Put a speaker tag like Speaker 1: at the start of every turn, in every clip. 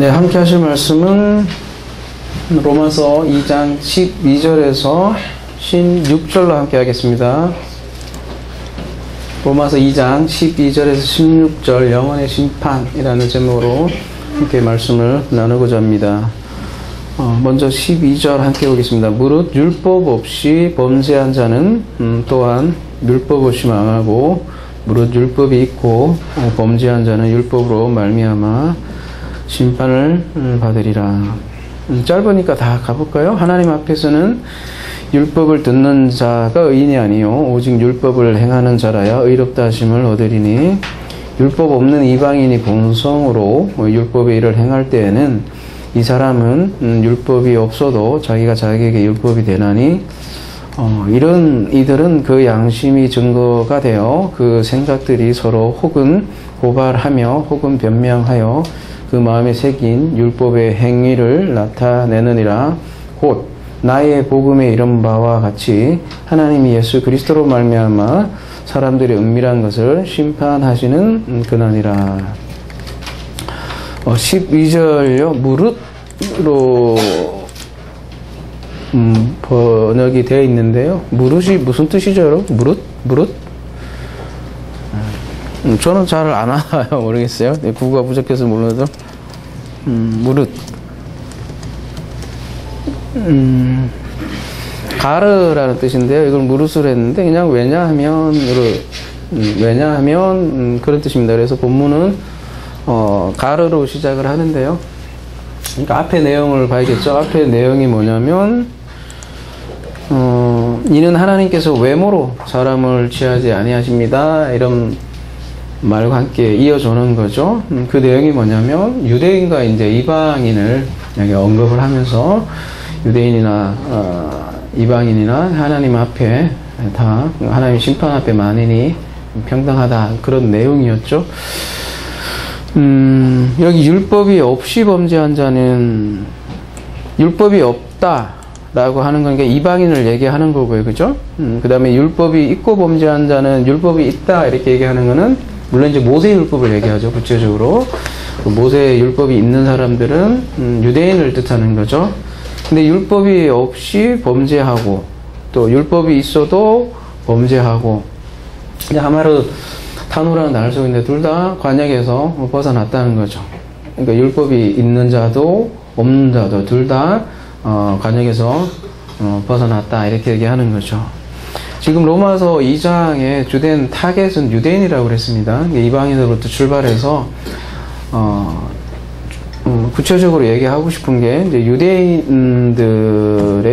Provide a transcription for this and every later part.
Speaker 1: 네, 함께 하실 말씀은 로마서 2장 12절에서 16절로 함께 하겠습니다. 로마서 2장 12절에서 16절 영원의 심판이라는 제목으로 함께 말씀을 나누고자 합니다. 먼저 12절 함께 보겠습니다. 무릇 율법 없이 범죄한 자는 또한 율법 없이 망하고 무릇 율법이 있고 범죄한 자는 율법으로 말미암아 심판을 받으리라. 짧으니까 다 가볼까요? 하나님 앞에서는 율법을 듣는 자가 의인이 아니요 오직 율법을 행하는 자라야 의롭다 하심을 얻으리니 율법 없는 이방인이 본성으로 율법의 일을 행할 때에는 이 사람은 율법이 없어도 자기가 자기에게 율법이 되나니 이런 이들은 그 양심이 증거가 되어 그 생각들이 서로 혹은 고발하며 혹은 변명하여 그 마음에 새긴 율법의 행위를 나타내느니라. 곧 나의 복음에 이른 바와 같이 하나님이 예수 그리스도로 말미암아 사람들의 은밀한 것을 심판하시는 그날이라. 12절요 무릇으로 번역이 되어 있는데요. 무릇이 무슨 뜻이죠, 여러분? 무릇? 저는 잘 안 알아요. 모르겠어요. 국어가 부족해서 몰라도. 무릇. 가르라는 뜻인데요. 이걸 무릇으로 했는데, 그냥 왜냐하면 그런 뜻입니다. 그래서 본문은, 가르로 시작을 하는데요. 그러니까 앞에 내용을 봐야겠죠. 앞에 내용이 뭐냐면, 이는 하나님께서 외모로 사람을 취하지 아니하십니다. 이런 말과 함께 이어주는 거죠. 그 내용이 뭐냐면 유대인과 이제 이방인을 여기 언급을 하면서 유대인이나 이방인이나 하나님 앞에 다 하나님 심판 앞에 만인이 평등하다 그런 내용이었죠. 여기 율법이 없이 범죄한 자는 율법이 없다라고 하는 건 이방인을 얘기하는 거고요, 그죠? 그 다음에 율법이 있고 범죄한 자는 율법이 있다 이렇게 얘기하는 거는 물론 이제 모세 율법을 얘기하죠, 구체적으로. 모세 율법이 있는 사람들은 유대인을 뜻하는 거죠. 근데 율법이 없이 범죄하고 또 율법이 있어도 범죄하고 아마르 타노라는 나를 쓰고 있는데 둘 다 관역에서 벗어났다는 거죠. 그러니까 율법이 있는 자도 없는 자도 둘 다 관역에서 벗어났다 이렇게 얘기하는 거죠. 지금 로마서 2장의 주된 타겟은 유대인이라고 그랬습니다. 이방인으로부터 출발해서 구체적으로 얘기하고 싶은 게 이제 유대인들에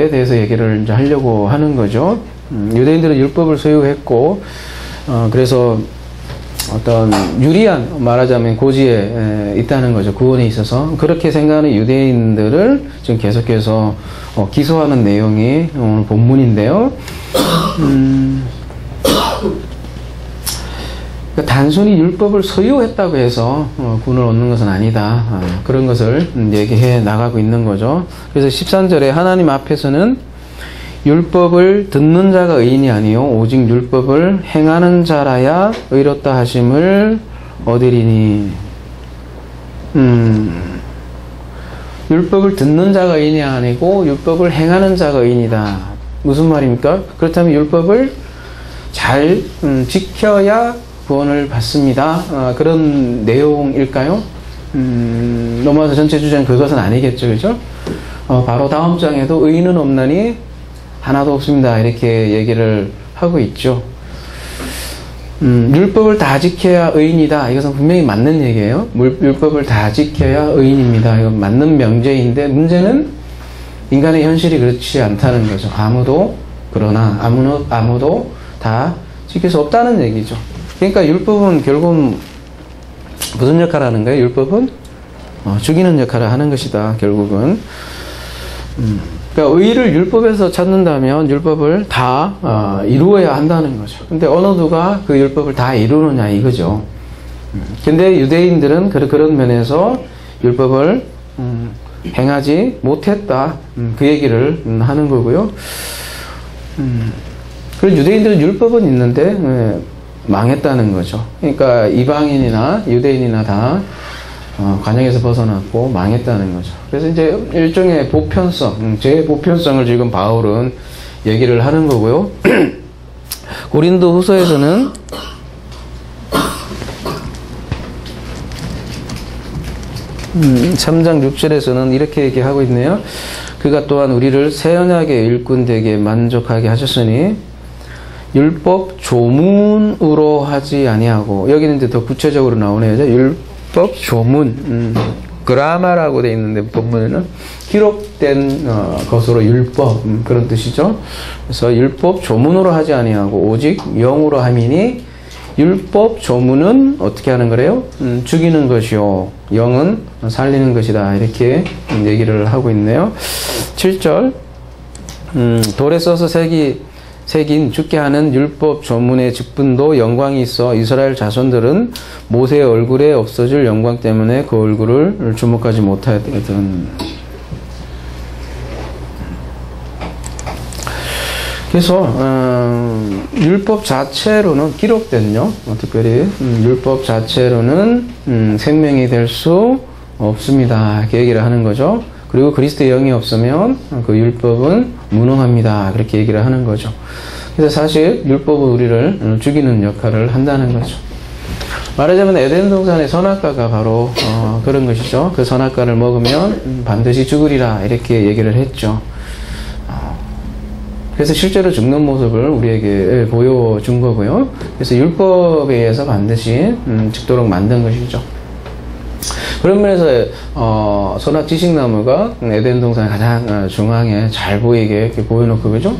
Speaker 1: 대해서 얘기를 이제 하려고 하는 거죠. 유대인들은 율법을 소유했고 그래서 어떤 유리한 말하자면 고지에 있다는 거죠. 구원에 있어서 그렇게 생각하는 유대인들을 지금 계속해서 기소하는 내용이 오늘 본문인데요. 단순히 율법을 소유했다고 해서 구원을 얻는 것은 아니다. 그런 것을 얘기해 나가고 있는 거죠. 그래서 13절에 하나님 앞에서는 율법을 듣는 자가 의인이 아니요 오직 율법을 행하는 자라야 의롭다 하심을 얻으리니. 율법을 듣는 자가 의인이 아니고 율법을 행하는 자가 의인이다. 무슨 말입니까? 그렇다면 율법을 잘 지켜야 구원을 받습니다. 그런 내용일까요? 로마서 전체 주제는 그것은 아니겠죠, 그죠? 바로 다음 장에도 의인은 없나니 하나도 없습니다. 이렇게 얘기를 하고 있죠. 율법을 다 지켜야 의인이다. 이것은 분명히 맞는 얘기예요. 율법을 다 지켜야 의인입니다. 이건 맞는 명제인데 문제는 인간의 현실이 그렇지 않다는 거죠. 아무도 다 지킬 수 없다는 얘기죠. 그러니까 율법은 결국은 무슨 역할을 하는 거예요? 율법은 죽이는 역할을 하는 것이다. 결국은. 그러니까 의를 율법에서 찾는다면 율법을 다 이루어야 한다는 거죠. 근데 어느 누가 그 율법을 다 이루느냐 이거죠. 근데 유대인들은 그런 면에서 율법을 행하지 못했다. 그 얘기를 하는 거고요. 그리고 유대인들은 율법은 있는데 망했다는 거죠. 그러니까 이방인이나 유대인이나 다 관역에서 벗어났고 망했다는 거죠. 그래서 이제 일종의 보편성, 제 보편성을 지금 바울은 얘기를 하는 거고요. 고린도 후서에서는 3장 6절에서는 이렇게 얘기하고 있네요. 그가 또한 우리를 새 언약의 일꾼 되게 만족하게 하셨으니 율법 조문으로 하지 아니하고, 여기는 이제 더 구체적으로 나오네요. 율법 조문, 그라마라고 되어 있는데 본문에는 기록된 것으로 율법, 그런 뜻이죠. 그래서 율법 조문으로 하지 아니하고 오직 영으로 함이니, 율법 조문은 어떻게 하는 거래요? 죽이는 것이요, 영은 살리는 것이다. 이렇게 얘기를 하고 있네요. 7절, 돌에 써서 새긴 죽게 하는 율법 조문의 직분도 영광이 있어 이스라엘 자손들은 모세의 얼굴에 없어질 영광 때문에 그 얼굴을 주목하지 못하였거든. 그래서 율법 자체로는 기록된요, 특별히 율법 자체로는 생명이 될 수 없습니다. 이렇게 얘기를 하는 거죠. 그리고 그리스도의 영이 없으면 그 율법은 무능합니다. 그렇게 얘기를 하는 거죠. 그래서 사실 율법은 우리를 죽이는 역할을 한다는 거죠. 말하자면 에덴 동산의 선악과가 바로 그런 것이죠. 그 선악과를 먹으면 반드시 죽으리라, 이렇게 얘기를 했죠. 그래서 실제로 죽는 모습을 우리에게 보여준 거고요. 그래서 율법에 의해서 반드시 죽도록 만든 것이죠. 그런 면에서 선악 지식나무가 에덴 동산의 가장 중앙에 잘 보이게 이렇게 보여놓고, 그죠?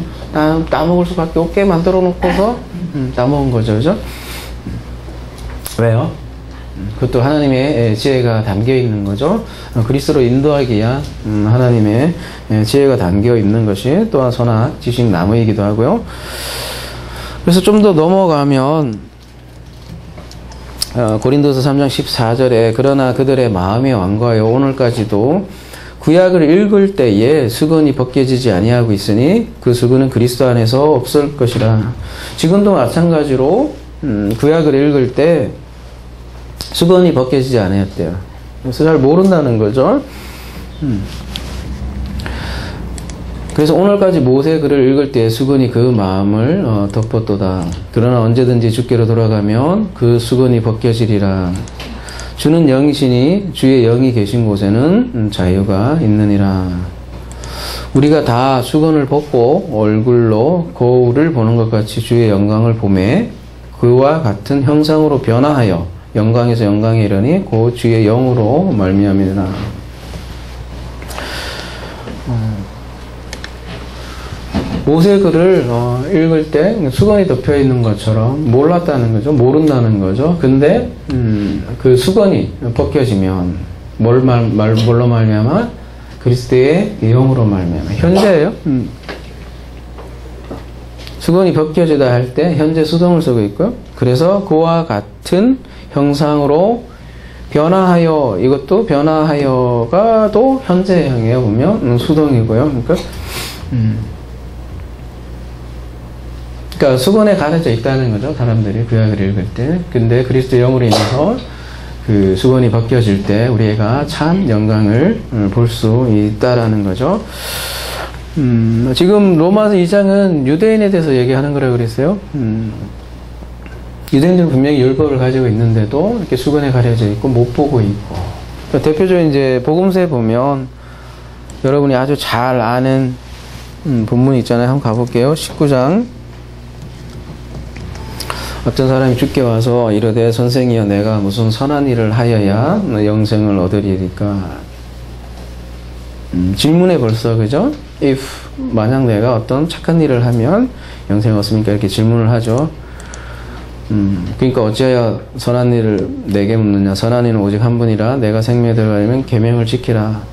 Speaker 1: 따먹을 수밖에 없게 만들어 놓고서 따먹은 거죠, 그죠? 왜요? 그것도 하나님의 지혜가 담겨 있는 거죠. 그리스도로 인도하기 위한 하나님의 지혜가 담겨 있는 것이 또한 선악 지식나무이기도 하고요. 그래서 좀 더 넘어가면 고린도서 3장 14절에 그러나 그들의 마음이 완고하여 오늘까지도 구약을 읽을 때에 수건이 벗겨지지 아니하고 있으니 그 수건은 그리스도 안에서 없을 것이라. 지금도 마찬가지로 구약을 읽을 때 수건이 벗겨지지 않았대요. 그래서 잘 모른다는 거죠. 그래서 오늘까지 모세 글을 읽을 때 수건이 그 마음을 덮었도다. 그러나 언제든지 주께로 돌아가면 그 수건이 벗겨지리라. 주는 영이시니 주의 영이 계신 곳에는 자유가 있느니라. 우리가 다 수건을 벗고 얼굴로 거울을 보는 것 같이 주의 영광을 보매 그와 같은 형상으로 변화하여 영광에서 영광에 이르니 곧 주의 영으로 말미암이라. 모세 글을 읽을 때 수건이 덮여 있는 것처럼 몰랐다는 거죠. 모른다는 거죠. 근데 그 수건이 벗겨지면 뭘로 말미암아? 그리스도의 영으로 말미암아. 현재예요. 수건이 벗겨지다 할 때 현재 수동을 쓰고 있고요. 그래서 그와 같은 형상으로 변화하여, 이것도 변화하여가 또 현재형이에요. 보면 수동이고요. 그러니까 수건에 가려져 있다는 거죠. 사람들이 구약을 읽을 때. 근데 그리스도 영으로 인해서 그 수건이 벗겨질 때 우리가 참 영광을 볼 수 있다라는 거죠. 지금 로마서 2장은 유대인에 대해서 얘기하는 거라고 그랬어요. 유대인들은 분명히 율법을 가지고 있는데도 이렇게 수건에 가려져 있고 못 보고 있고. 그러니까 대표적인 이제 복음서에 보면 여러분이 아주 잘 아는 본문이 있잖아요. 한번 가볼게요. 19장. 어떤 사람이 주께 와서 이르되 선생이여 내가 무슨 선한 일을 하여야 영생을 얻으리까. 질문에 벌써, 그죠? if, 만약 내가 어떤 착한 일을 하면 영생을 얻습니까? 이렇게 질문을 하죠. 그러니까 어찌하여 선한 일을 내게 묻느냐. 선한 이는 오직 한 분이라 내가 생명에 들어가려면 계명을 지키라.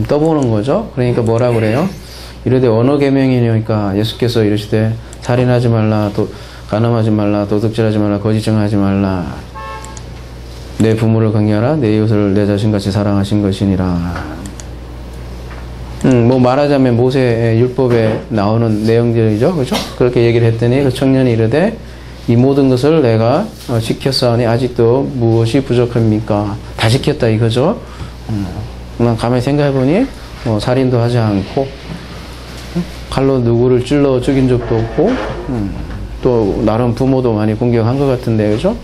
Speaker 1: 떠보는 거죠. 그러니까 뭐라 그래요? 이르되 어느 계명이니까 예수께서 이르시되 살인하지 말라, 간음하지 말라, 도둑질하지 말라, 거짓 증언하지 말라, 내 부모를 긍휼하라, 내 이웃을 내 자신같이 사랑하신 것이니라. 뭐 말하자면 모세의 율법에 나오는 내용들이죠, 그죠? 그렇게 얘기를 했더니 그 청년이 이르되 이 모든 것을 내가 지켰사오니 아직도 무엇이 부족합니까? 다 지켰다 이거죠. 난 가만히 생각해보니 살인도 하지 않고 칼로 누구를 찔러 죽인 적도 없고 또 나름 부모도 많이 공격한 것 같은데 그죠?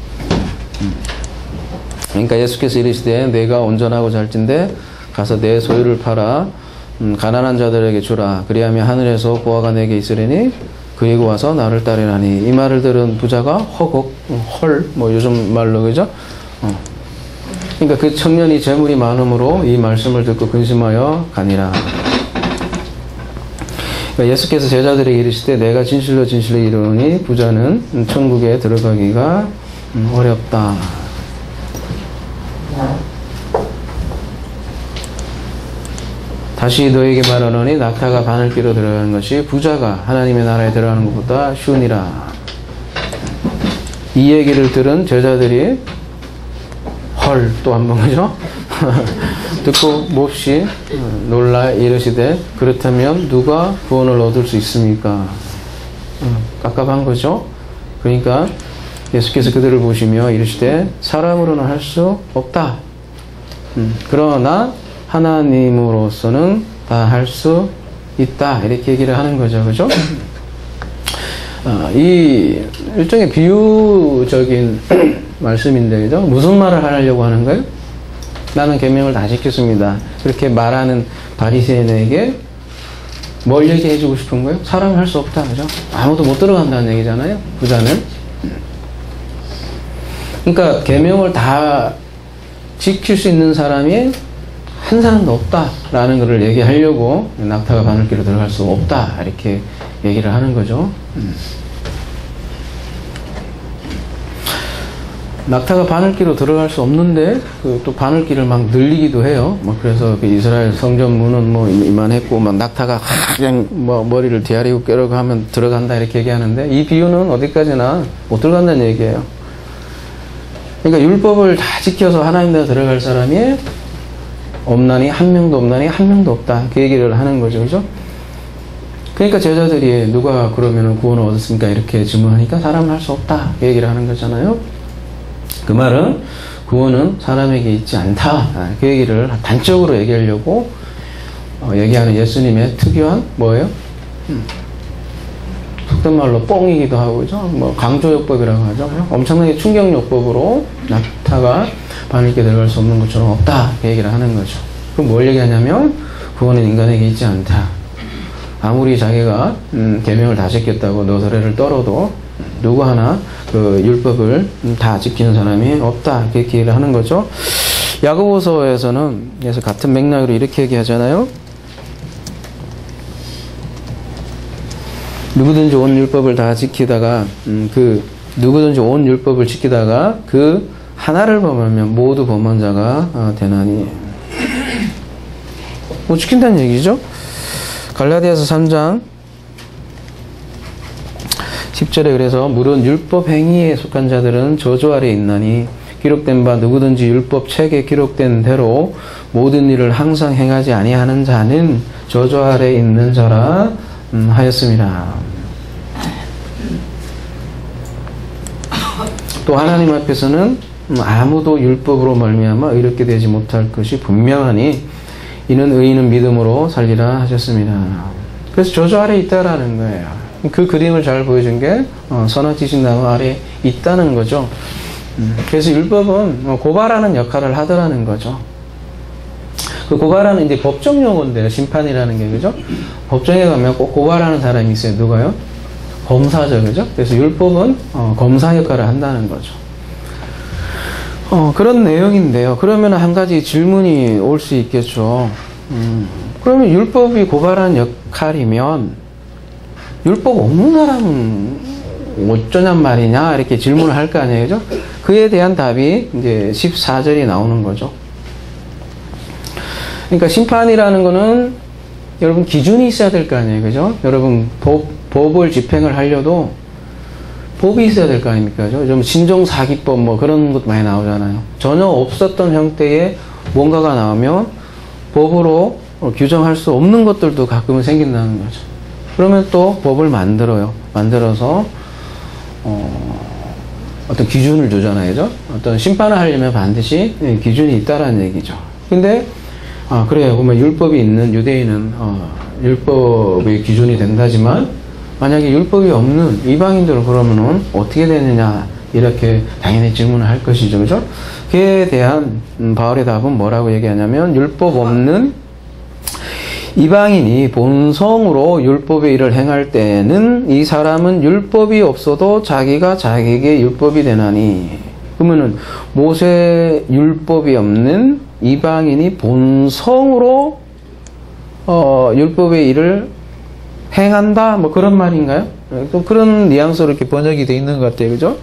Speaker 1: 그러니까 예수께서 이르시되 내가 온전하고 잘진데 가서 내 소유를 팔아 가난한 자들에게 주라. 그리하면 하늘에서 보화가 내게 있으리니 그리고 와서 나를 따르라니. 이 말을 들은 부자가 허걱 헐 요즘 말로 그죠? 그러니까 그 청년이 재물이 많음으로 이 말씀을 듣고 근심하여 가니라. 그러니까 예수께서 제자들에게 이르시되 내가 진실로 진실로 이르노니 부자는 천국에 들어가기가 어렵다. 다시 너에게 말하노니 낙타가 바늘귀로 들어가는 것이 부자가 하나님의 나라에 들어가는 것보다 쉬우니라. 이 얘기를 들은 제자들이 헐 또 한 번 그죠? 듣고 몹시 놀라 이르시되 그렇다면 누가 구원을 얻을 수 있습니까? 깝깝한 거죠. 그러니까 예수께서 그들을 보시며 이르시되 사람으로는 할 수 없다. 그러나 하나님으로서는 다 할 수 있다. 이렇게 얘기를 하는 거죠. 그죠? 이 일종의 비유적인 말씀인데, 그죠? 무슨 말을 하려고 하는 거예요? 나는 계명을 다 지켰습니다. 그렇게 말하는 바리새인에게 뭘 얘기해 주고 싶은 거예요? 사람이 할 수 없다. 그죠? 아무도 못 들어간다는 얘기잖아요. 부자는. 그러니까 계명을 다 지킬 수 있는 사람이 한 사람도 없다라는 것을 얘기하려고 낙타가 바늘귀로 들어갈 수 없다 이렇게 얘기를 하는 거죠. 낙타가 바늘귀로 들어갈 수 없는데 또 바늘귀를 막 늘리기도 해요. 그래서 이스라엘 성전문은 이만했고 막 낙타가 그냥 머리를 디아리고 꿰려고 하면 들어간다 이렇게 얘기하는데 이 비유는 어디까지나 못 들어간다는 얘기예요. 그러니까 율법을 다 지켜서 하나님 나라 들어갈 사람이 없나니 한 명도 없나니 한 명도 없다. 그 얘기를 하는 거죠. 그죠? 그러니까 제자들이 누가 그러면 구원을 얻었습니까? 이렇게 질문하니까 사람은 할 수 없다. 그 얘기를 하는 거잖아요. 그 말은 구원은 사람에게 있지 않다. 그 얘기를 단적으로 얘기하려고 얘기하는 예수님의 특유한 뭐예요? 속된 말로 뻥이기도 하고, 그죠? 강조요법이라고 하죠. 엄청나게 충격요법으로 낙타가 바늘귀에 들어갈 수 없는 것처럼 없다. 그 얘기를 하는 거죠. 그럼 뭘 얘기하냐면, 구원은 인간에게 있지 않다. 아무리 자기가, 계명을 다 지켰다고 너스레를 떨어도, 누구 하나, 그, 율법을 다 지키는 사람이 없다. 이렇게 얘기를 하는 거죠. 야고보서에서는, 그래서 같은 맥락으로 이렇게 얘기하잖아요. 누구든지 온 율법을 다 지키다가 누구든지 온 율법을 지키다가 그 하나를 범하면 모두 범한 자가 되나니. 지킨다는 얘기죠. 갈라디아서 3장 10절에 그래서 무릇 율법 행위에 속한 자들은 저주 아래 있나니 기록된 바 누구든지 율법 책에 기록된 대로 모든 일을 항상 행하지 아니하는 자는 저주 아래 있는 자라 하였습니다. 또 하나님 앞에서는 아무도 율법으로 말미암아 의롭게 되지 못할 것이 분명하니 이는 의인은 믿음으로 살리라 하셨습니다. 그래서 저주 아래 있다라는 거예요. 그 그림을 잘 보여준 게 선악지식 나무 아래 있다는 거죠. 그래서 율법은 고발하는 역할을 하더라는 거죠. 그 고발하는 이제 법정 용어인데요. 심판이라는 게, 그죠? 법정에 가면 꼭 고발하는 사람이 있어요. 누가요? 검사죠. 그죠? 그래서 율법은 검사 역할을 한다는 거죠. 그런 내용인데요. 그러면 한 가지 질문이 올 수 있겠죠. 그러면 율법이 고발하는 역할이면 율법 없는 사람은 어쩌냔 말이냐? 이렇게 질문을 할 거 아니에요. 그죠? 그에 대한 답이 이제 14절이 나오는 거죠. 그러니까 심판이라는 거는 여러분 기준이 있어야 될 거 아니에요. 그죠? 여러분 법을 집행을 하려도 법이 있어야 될 거 아닙니까? 그죠? 좀 신종사기법 그런 것도 많이 나오잖아요. 전혀 없었던 형태의 뭔가가 나오면 법으로 규정할 수 없는 것들도 가끔은 생긴다는 거죠. 그러면 또 법을 만들어요. 만들어서 어떤 기준을 두잖아요. 그죠? 어떤 심판을 하려면 반드시 기준이 있다라는 얘기죠. 근데, 그래요. 보면 율법이 있는 유대인은, 율법의 기준이 된다지만, 만약에 율법이 없는 이방인들은 그러면은 어떻게 되느냐, 이렇게 당연히 질문을 할 것이죠. 그죠? 그에 대한 바울의 답은 뭐라고 얘기하냐면, 율법 없는 이방인이 본성으로 율법의 일을 행할 때는 이 사람은 율법이 없어도 자기가 자기에게 율법이 되나니. 그러면은 모세 율법이 없는 이방인이 본성으로 율법의 일을 행한다, 뭐 그런 말인가요? 또 그런 뉘앙스로 이렇게 번역이 되어 있는 것 같아요. 그죠?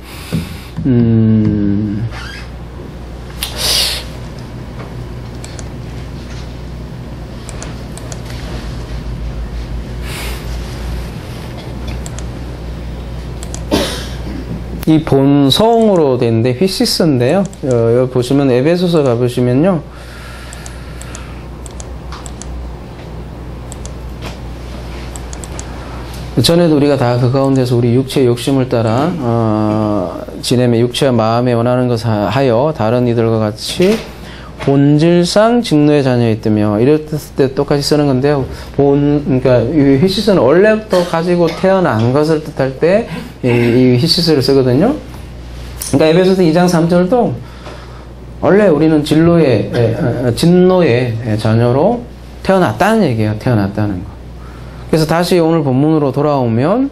Speaker 1: 이 본성으로 된데 휘시스인데요. 여기 보시면 에베소서 가보시면요. 전에도 우리가 다 그 가운데서 우리 육체의 욕심을 따라 지내며 육체와 마음에 원하는 것을 하여 다른 이들과 같이 본질상 직노의 자녀였다며 이랬을 때 똑같이 쓰는 건데요. 그러니까 이 히시스는 원래부터 가지고 태어난 것을 뜻할 때 이 히시스를 쓰거든요. 그러니까 에베소서 2장 3절도 원래 우리는 진노의 자녀로 태어났다는 얘기예요. 태어났다는 거. 그래서 다시 오늘 본문으로 돌아오면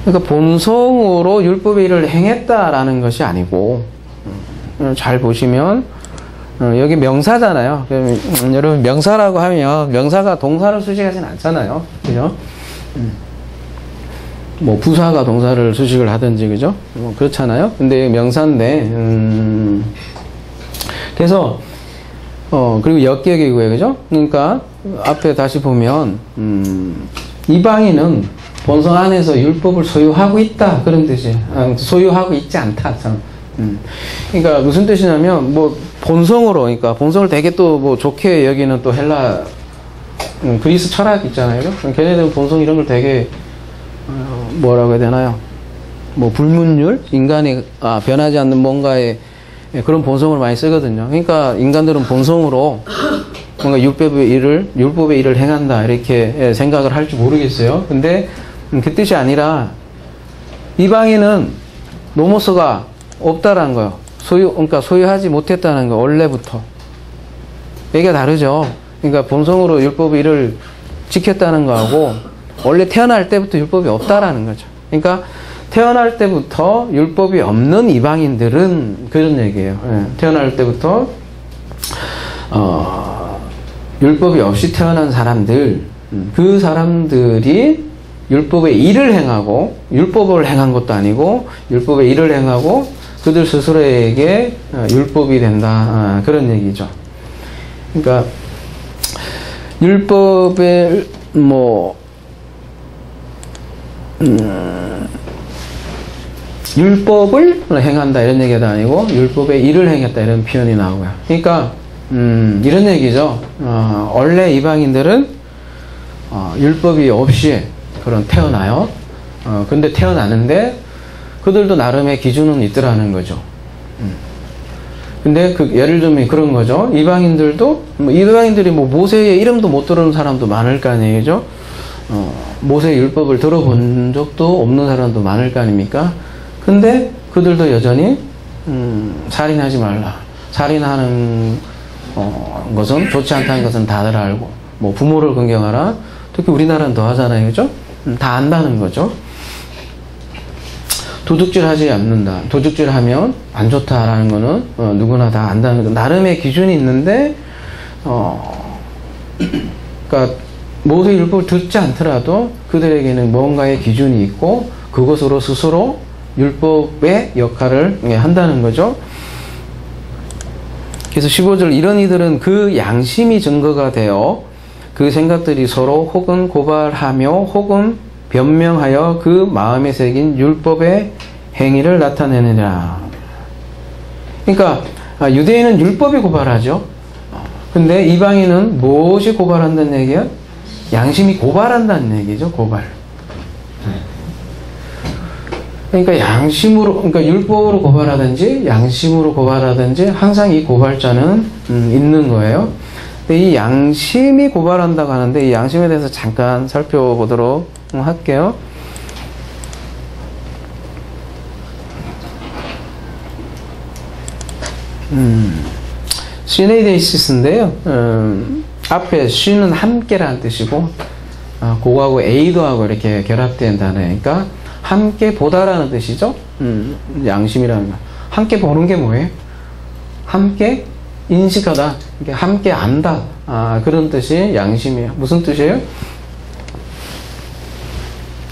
Speaker 1: 그러니까 본성으로 율법의 일을 행했다라는 것이 아니고, 잘 보시면 여기 명사잖아요. 여러분 명사라고 하면 명사가 동사를 수식하진 않잖아요. 그죠? 뭐 부사가 동사를 수식을 하든지 그죠? 그렇잖아요. 근데 명사인데 그래서 그리고 역격이고요. 그죠? 그러니까 앞에 다시 보면 이방인은 본성 안에서 율법을 소유하고 있다 그런 뜻이에요. 소유하고 있지 않다. 그러니까 무슨 뜻이냐면 뭐 본성으로, 그러니까 본성을 되게 또 뭐 좋게 여기는 또 헬라 그리스 철학 있잖아요. 걔네들은 본성 이런 걸 되게 뭐라고 해야 되나요? 뭐 불문율, 인간이 변하지 않는 뭔가의 그런 본성을 많이 쓰거든요. 그러니까 인간들은 본성으로 뭔가 율법의 일을 행한다 이렇게 생각을 할지 모르겠어요. 근데 그 뜻이 아니라 이방인은 노모스가 없다라는 거예요. 그러니까 소유하지 못했다는 거, 원래부터. 얘기가 다르죠. 그러니까 본성으로 율법의 일을 지켰다는 거하고 원래 태어날 때부터 율법이 없다라는 거죠. 그러니까 태어날 때부터 율법이 없는 이방인들은 그런 얘기예요. 태어날 때부터 율법이 없이 태어난 사람들, 그 사람들이 율법의 일을 행하고 율법을 행한 것도 아니고 율법의 일을 행하고 그들 스스로에게 율법이 된다, 그런 얘기죠. 그러니까 율법의 율법을 행한다 이런 얘기가 아니고 율법의 일을 행했다 이런 표현이 나오고요. 그러니까 이런 얘기죠. 원래 이방인들은 율법이 없이 그런 태어나요. 근데 태어나는데 그들도 나름의 기준은 있더라는 거죠. 근데 예를 들면 그런 거죠. 이방인들이 뭐 모세의 이름도 못 들은 사람도 많을 거 아니에요. 그죠? 모세의 율법을 들어본 적도 없는 사람도 많을 거 아닙니까? 근데 그들도 여전히 살인하지 말라. 살인하는 것은 좋지 않다는 것은 다들 알고, 뭐 부모를 긍정하라. 특히 우리나라는 더 하잖아요. 그죠? 다 안다는 거죠. 도둑질 하지 않는다. 도둑질 하면 안 좋다라는 거는 누구나 다 안다는 거. 나름의 기준이 있는데 그러니까 모세 율법을 듣지 않더라도 그들에게는 뭔가의 기준이 있고 그것으로 스스로 율법의 역할을 한다는 거죠. 그래서 15절 이런 이들은 그 양심이 증거가 되어 그 생각들이 서로 혹은 고발하며 혹은 변명하여 그 마음에 새긴 율법의 행위를 나타내느니라. 그러니까 유대인은 율법이 고발하죠. 근데 이방인은 무엇이 고발한다는 얘기야? 양심이 고발한다는 얘기죠. 고발. 그러니까 양심으로, 그러니까 율법으로 고발하든지 양심으로 고발하든지 항상 이 고발자는 있는 거예요. 근데 이 양심이 고발한다고 하는데 이 양심에 대해서 잠깐 살펴보도록 할게요. 시네이데이시스인데요. 앞에 쉬는 함께라는 뜻이고 그거하고 에이도하고 이렇게 결합된 단어니까 함께 보다라는 뜻이죠. 양심이라는 거. 함께 보는 게 뭐예요? 함께 인식하다, 함께 안다. 그런 뜻이 양심이에요. 무슨 뜻이에요?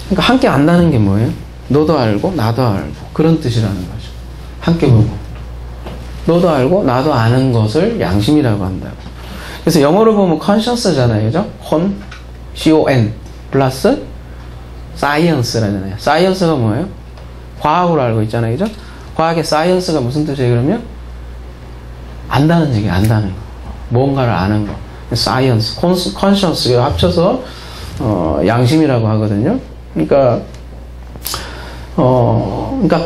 Speaker 1: 그러니까 함께 안다는 게 뭐예요? 너도 알고 나도 알고 그런 뜻이라는 거죠. 함께 보고 너도 알고 나도 아는 것을 양심이라고 한다고. 그래서 영어로 보면 conscious잖아요, 그죠? con 플러스 science라잖아요. science가 뭐예요? 과학으로 알고 있잖아요, 그죠? 과학의 science가 무슨 뜻이에요, 그러면? 안다는 얘기, 안다는 거. 뭔가를 아는 거. science, conscious가 합쳐서, 양심이라고 하거든요. 그러니까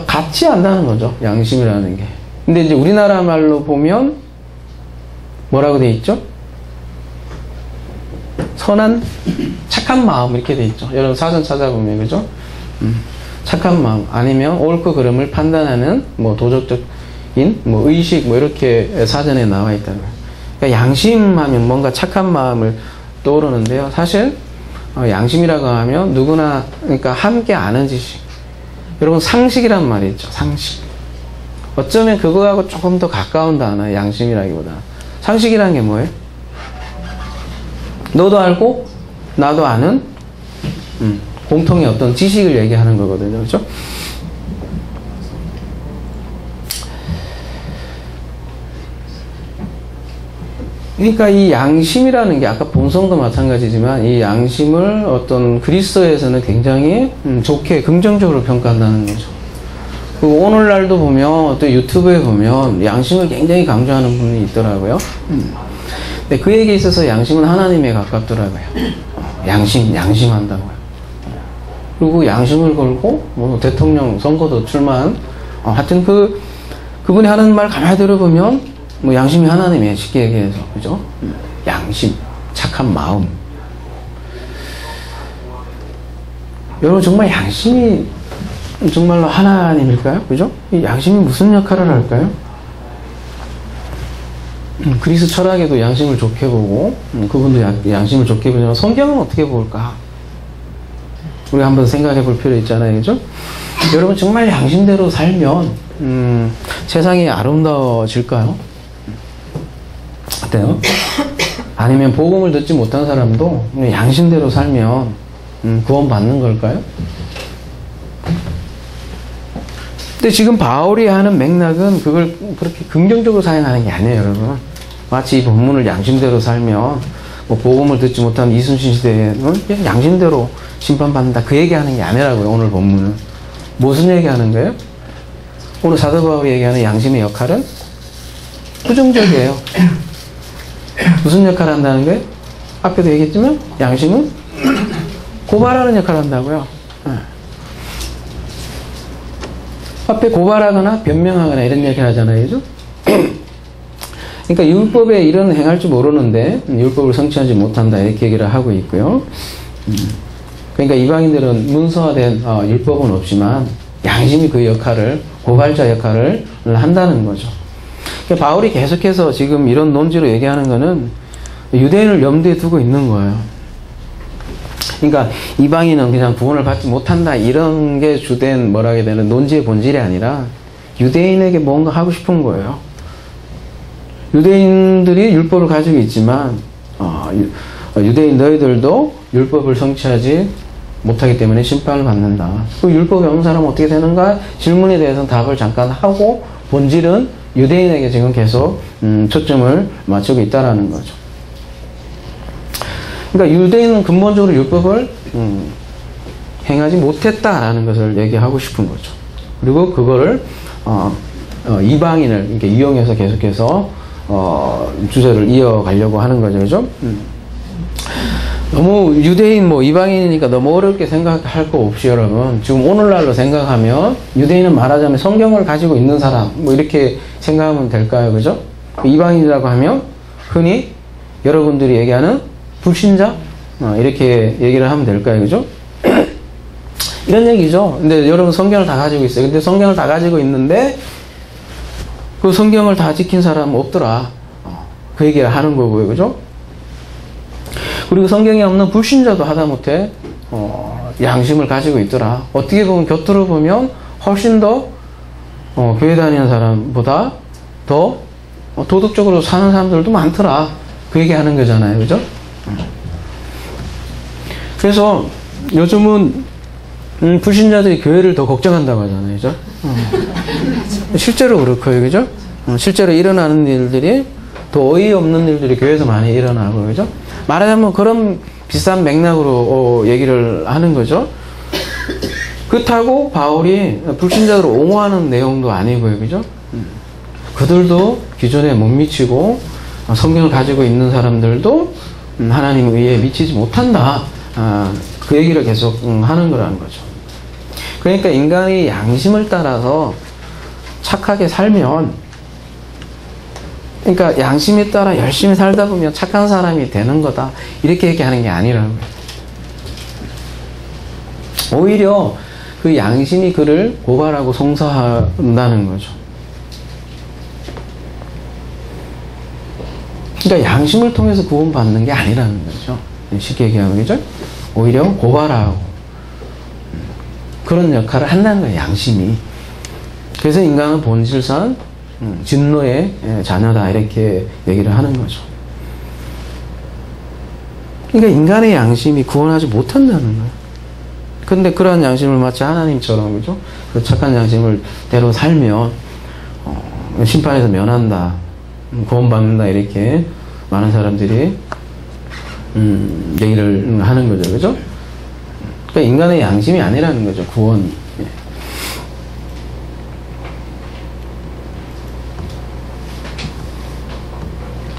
Speaker 1: 같이 안다는 거죠. 양심이라는 게. 근데 이제 우리나라 말로 보면, 뭐라고 돼 있죠? 선한, 착한 마음, 이렇게 돼 있죠. 여러분 사전 찾아보면, 그죠? 착한 마음, 아니면 옳고 그름을 판단하는, 뭐, 도덕적인, 뭐, 의식, 뭐, 이렇게 사전에 나와 있다고요. 그러니까 양심하면 뭔가 착한 마음을 떠오르는데요. 사실, 양심이라고 하면 누구나, 그러니까 함께 아는 지식. 여러분, 상식이란 말이 있죠. 상식. 어쩌면 그거하고 조금 더 가까운 단어예요. 양심이라기보다. 상식이란 게 뭐예요? 너도 알고, 나도 아는, 공통의 어떤 지식을 얘기하는 거거든요. 그죠? 그러니까 이 양심이라는 게 아까 본성도 마찬가지지만 이 양심을 어떤 그리스도에서는 굉장히 좋게 긍정적으로 평가한다는 거죠. 그리고 오늘날도 보면 또 유튜브에 보면 양심을 굉장히 강조하는 분이 있더라고요. 근데 그에게 있어서 양심은 하나님에 가깝더라고요. 양심한다고요. 그리고 양심을 걸고 뭐 대통령 선거도 출마한 하여튼 그분이 하는 말 가만히 들어보면 뭐 양심이 하나님이에요. 쉽게 얘기해서. 그죠? 양심, 착한 마음. 여러분 정말 양심이 정말로 하나님일까요? 그죠? 이 양심이 무슨 역할을 할까요? 그리스 철학에도 양심을 좋게 보고 그분도 양심을 좋게 보지만 성경은 어떻게 볼까? 우리 한번 생각해 볼 필요 있잖아요. 그죠? 여러분 정말 양심대로 살면 세상이 아름다워질까요? 어때요? 아니면 복음을 듣지 못한 사람도 양심대로 살면 구원받는 걸까요? 근데 지금 바울이 하는 맥락은 그걸 그렇게 긍정적으로 사용하는 게 아니에요, 여러분. 마치 이 본문을 양심대로 살면 뭐 복음을 듣지 못한 이순신 시대에는 그냥 양심대로 심판받는다 그 얘기하는 게 아니라고요. 오늘 본문은 무슨 얘기하는 거예요? 오늘 사도 바울이 얘기하는 양심의 역할은 부정적이에요. 무슨 역할을 한다는 거예요? 앞에도 얘기했지만 양심은 고발하는 역할을 한다고요. 앞에 고발하거나 변명하거나 이런 얘기를 하잖아요. 그죠? 그러니까 율법에 이런 행할 줄 모르는데 율법을 성취하지 못한다 이렇게 얘기를 하고 있고요. 그러니까 이방인들은 문서화된 율법은 없지만 양심이 그 역할을 고발자 역할을 한다는 거죠. 그러니까 바울이 계속해서 지금 이런 논지로 얘기하는 거는 유대인을 염두에 두고 있는 거예요. 그러니까 이방인은 그냥 구원을 받지 못한다 이런 게 주된 뭐라 해야 되는 논지의 본질이 아니라 유대인에게 뭔가 하고 싶은 거예요. 유대인들이 율법을 가지고 있지만 유대인 너희들도 율법을 성취하지 못하기 때문에 심판을 받는다. 그 율법이 없는 사람은 어떻게 되는가? 질문에 대해서는 답을 잠깐 하고 본질은 유대인에게 지금 계속 초점을 맞추고 있다라는 거죠. 그러니까 유대인은 근본적으로 율법을 행하지 못했다라는 것을 얘기하고 싶은 거죠. 그리고 그거를 이방인을 이렇게 이용해서 계속해서 주제를 이어가려고 하는 거죠. 그죠? 너무 유대인 뭐 이방인이니까 너무 어렵게 생각할 거 없이 여러분 지금 오늘날로 생각하면 유대인은 말하자면 성경을 가지고 있는 사람 뭐 이렇게 생각하면 될까요? 그죠? 이방인이라고 하면 흔히 여러분들이 얘기하는 불신자 이렇게 얘기를 하면 될까요? 그죠? 이런 얘기죠. 근데 여러분 성경을 다 가지고 있어요. 근데 성경을 다 가지고 있는데 그 성경을 다 지킨 사람은 없더라. 그 얘기를 하는 거고요. 그죠? 그리고 성경에 없는 불신자도 하다못해 양심을 가지고 있더라. 어떻게 보면 곁으로 보면 훨씬 더 교회 다니는 사람보다 더 도덕적으로 사는 사람들도 많더라. 그 얘기하는 거잖아요. 그죠? 그래서 요즘은 불신자들이 교회를 더 걱정한다고 하잖아요. 그죠? 실제로 그렇고요. 그죠? 실제로 일어나는 일들이 더 어이없는 일들이 교회에서 많이 일어나고 그죠? 말하자면 그런 비싼 맥락으로 얘기를 하는 거죠. 그렇다고 바울이 불신자들을 옹호하는 내용도 아니고요. 그죠? 그들도 기존에 못 미치고 성경을 가지고 있는 사람들도 하나님 의에 미치지 못한다. 그 얘기를 계속 하는 거라는 거죠. 그러니까 인간이 양심을 따라서 착하게 살면 그러니까 양심에 따라 열심히 살다 보면 착한 사람이 되는 거다. 이렇게 얘기하는 게 아니라고요. 오히려 그 양심이 그를 고발하고 송사한다는 거죠. 그러니까 양심을 통해서 구원받는 게 아니라는 거죠. 쉽게 얘기하면 그죠? 오히려 고발하고 그런 역할을 한다는 거예요. 양심이. 그래서 인간은 본질상 진노의 자녀다 이렇게 얘기를 하는 거죠. 그러니까 인간의 양심이 구원하지 못한다는 거예요. 그런데 그러한 양심을 마치 하나님처럼 그죠? 그 착한 양심을 대로 살면 심판에서 면한다, 구원받는다 이렇게 많은 사람들이 얘기를 하는 거죠, 그죠? 그러니까 인간의 양심이 아니라는 거죠, 구원.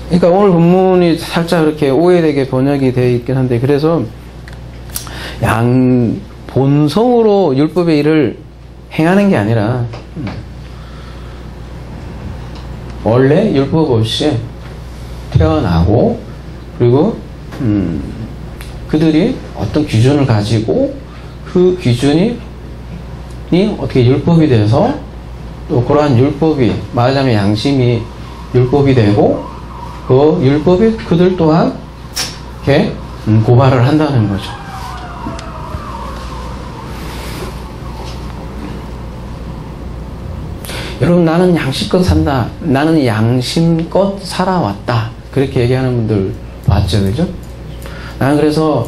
Speaker 1: 그러니까 오늘 본문이 살짝 이렇게 오해되게 번역이 되어 있긴 한데 그래서 본성으로 율법의 일을 행하는 게 아니라 원래 율법 없이 태어나고 그리고 그들이 어떤 기준을 가지고 그 기준이 어떻게 율법이 돼서 또 그러한 율법이 말하자면 양심이 율법이 되고 그 율법이 그들 또한 이렇게 고발을 한다는 거죠. 여러분 나는 양심껏 산다. 나는 양심껏 살아왔다. 그렇게 얘기하는 분들 봤죠, 그죠? 나는 그래서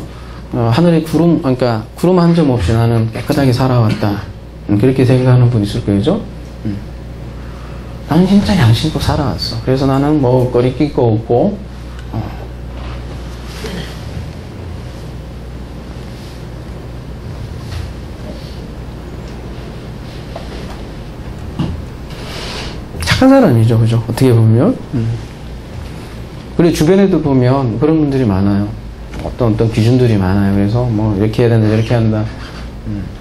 Speaker 1: 하늘에 그러니까 구름 한 점 없이 나는 깨끗하게 살아왔다. 그렇게 생각하는 분 있을 거예요, 그죠? 나는 진짜 양심껏 살아왔어. 그래서 나는 먹을거리 낄 거 없고, 착한 사람이죠, 그죠? 어떻게 보면. 그리고 주변에도 보면 그런 분들이 많아요. 어떤 기준들이 많아요. 그래서 뭐 이렇게 해야 된다, 저렇게 한다.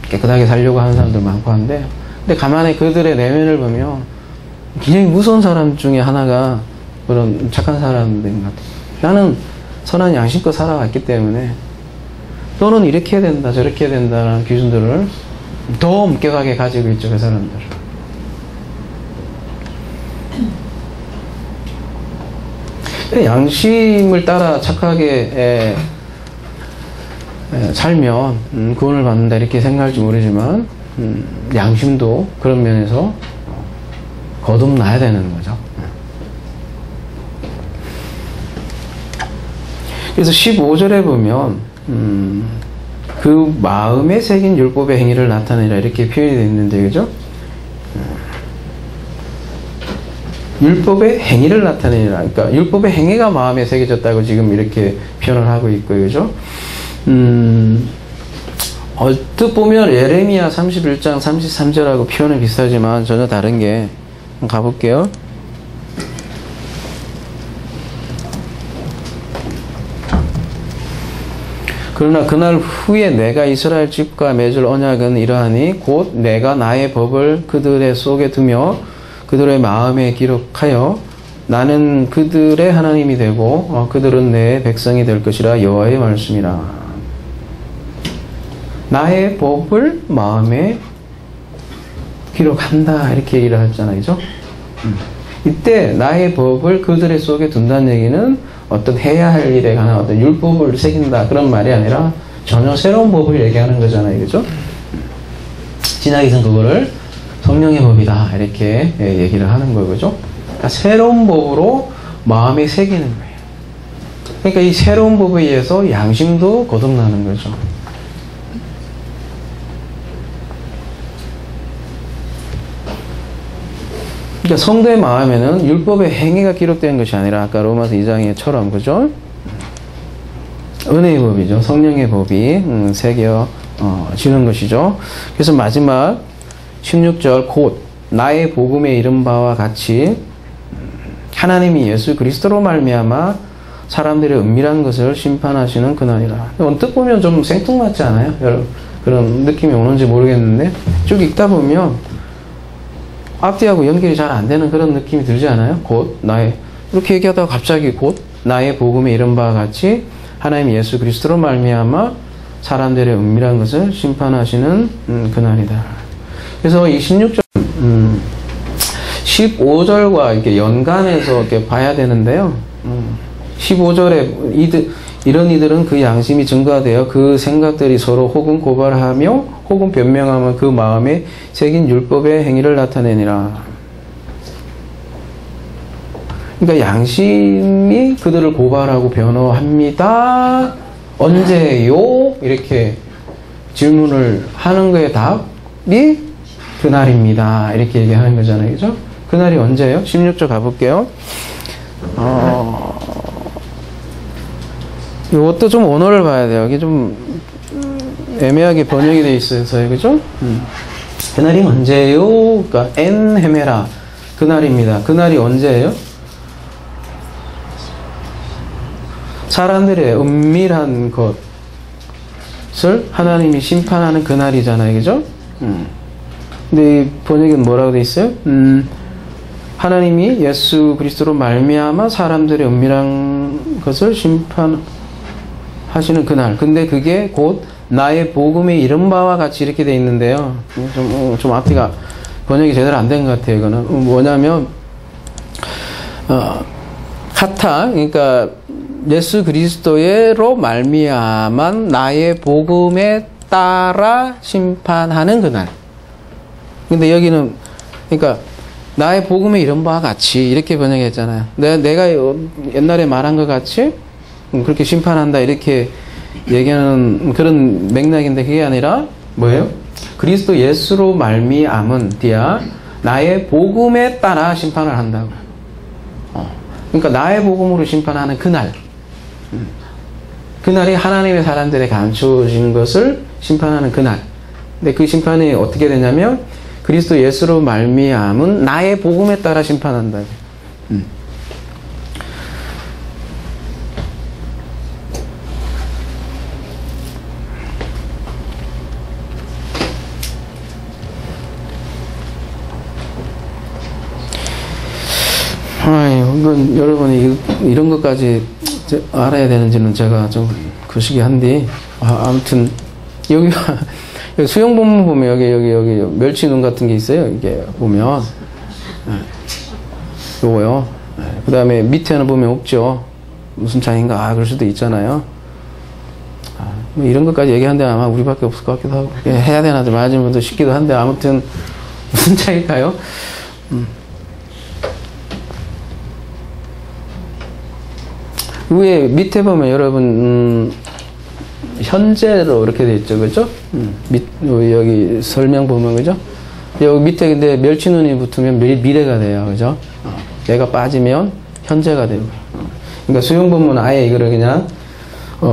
Speaker 1: 깨끗하게 살려고 하는 사람들 많고 한데, 근데 가만히 그들의 내면을 보면 굉장히 무서운 사람 중에 하나가 그런 착한 사람들인 것 같아요. 나는 선한 양심껏 살아왔기 때문에 너는 이렇게 해야 된다, 저렇게 해야 된다는 기준들을 더 엄격하게 가지고 있죠, 그 사람들. 양심을 따라 착하게 살면 구원을 받는다 이렇게 생각할지 모르지만 양심도 그런 면에서 거듭나야 되는 거죠. 그래서 15절에 보면 그 마음에 새긴 율법의 행위를 나타내라 이렇게 표현이 되어 있는데 그죠? 율법의 행위를 나타내라. 그러니까 율법의 행위가 마음에 새겨졌다고 지금 이렇게 표현을 하고 있고요. 그죠? 얼뜻 보면 예레미야 31장 33절하고 표현은 비슷하지만 전혀 다른 게 가볼게요. 그러나 그날 후에 내가 이스라엘 집과 맺을 언약은 이러하니 곧 내가 나의 법을 그들의 속에 두며 그들의 마음에 기록하여 나는 그들의 하나님이 되고 그들은 내 백성이 될 것이라 여호와의 말씀이라. 나의 법을 마음에 기록한다 이렇게 얘기를 하잖아요. 그죠? 이때 나의 법을 그들의 속에 둔다는 얘기는 어떤 해야 할 일에 관한 어떤 율법을 새긴다 그런 말이 아니라 전혀 새로운 법을 얘기하는 거잖아요. 그죠? 신약에서는 그거를 성령의 법이다 이렇게 얘기를 하는 거예요. 그죠? 그러니까 새로운 법으로 마음에 새기는 거예요. 그러니까 이 새로운 법에 의해서 양심도 거듭나는 거죠. 그러니까 성도의 마음에는 율법의 행위가 기록된 것이 아니라 아까 로마서 2장에처럼 그죠? 은혜의 법이죠. 성령의 법이 새겨지는 것이죠. 그래서 마지막 16절 곧 나의 복음에 이른 바와 같이 하나님이 예수 그리스도로 말미암아 사람들의 은밀한 것을 심판하시는 그날이라. 언뜻 보면 좀 생뚱맞지 않아요? 여러분 그런 느낌이 오는지 모르겠는데 쭉 읽다 보면 앞뒤하고 연결이 잘 안 되는 그런 느낌이 들지 않아요? 곧 나의 이렇게 얘기하다가 갑자기 곧 나의 복음에 이른 바와 같이 하나님 예수 그리스도로 말미암아 사람들의 은밀한 것을 심판하시는 그날이다. 그래서 이 16절 15절과 이렇게 연관해서 이렇게 봐야 되는데요. 15절에 이런 이들은 그 양심이 증가되어 그 생각들이 서로 혹은 고발하며 혹은 변명하며 그 마음에 새긴 율법의 행위를 나타내니라. 그러니까 양심이 그들을 고발하고 변호합니다. 언제요? 이렇게 질문을 하는 거에 답이 그날입니다. 이렇게 얘기하는 거잖아요. 그죠? 그날이 언제예요? 16절 가볼게요. 이것도 좀 언어를 봐야 돼요. 이게 좀 애매하게 번역이 되어 있어서요. 그죠? 그날이 언제예요? 그러니까 엔 헤메라. 그날입니다. 그날이 언제예요? 사람들의 은밀한 것을 하나님이 심판하는 그날이잖아요. 그죠? 근데 이 번역은 뭐라고 되어 있어요? 하나님이 예수 그리스도로 말미암아 사람들의 은밀한 것을 심판하시는 그날. 근데 그게 곧 나의 복음에 이른 바와 같이 이렇게 돼 있는데요. 좀 앞뒤가 번역이 제대로 안 된 것 같아요. 이거는 뭐냐면 카타 그러니까 예수 그리스도로 말미암은 나의 복음에 따라 심판하는 그날. 근데 여기는 그러니까 나의 복음에 이른 바와 같이 이렇게 번역했잖아요. 내가 옛날에 말한 것 같이 그렇게 심판한다 이렇게 얘기하는 그런 맥락인데 그게 아니라 뭐예요? 그리스도 예수로 말미암은 디아 나의 복음에 따라 심판을 한다고. 그러니까 나의 복음으로 심판하는 그날. 그날이 하나님의 사람들에 감춰진 것을 심판하는 그날. 근데 그 심판이 어떻게 되냐면 그리스도 예수로 말미암은 나의 복음에 따라 심판한다. 이건 여러분이 이런 것까지 알아야 되는지는 제가 좀 거시기한데 아무튼 여기가 수영 본문 보면 여기 멸치눈 같은 게 있어요. 이게 보면 요거요. 그 다음에 밑에는 보면 없죠. 무슨 차이인가 그럴 수도 있잖아요. 뭐 이런 것까지 얘기하는데 아마 우리밖에 없을 것 같기도 하고 해야 되나 좀 말하는 분도 싶기도 한데 아무튼 무슨 차이일까요? 위에 밑에 보면 여러분 현재로 이렇게 돼 있죠, 그죠? 여기 설명 보면 그죠? 여기 밑에 근데 멸치눈이 붙으면 미래가 돼요, 그죠? 얘가 빠지면 현재가 되고. 그러니까 수용 본문 아예 이거를 그냥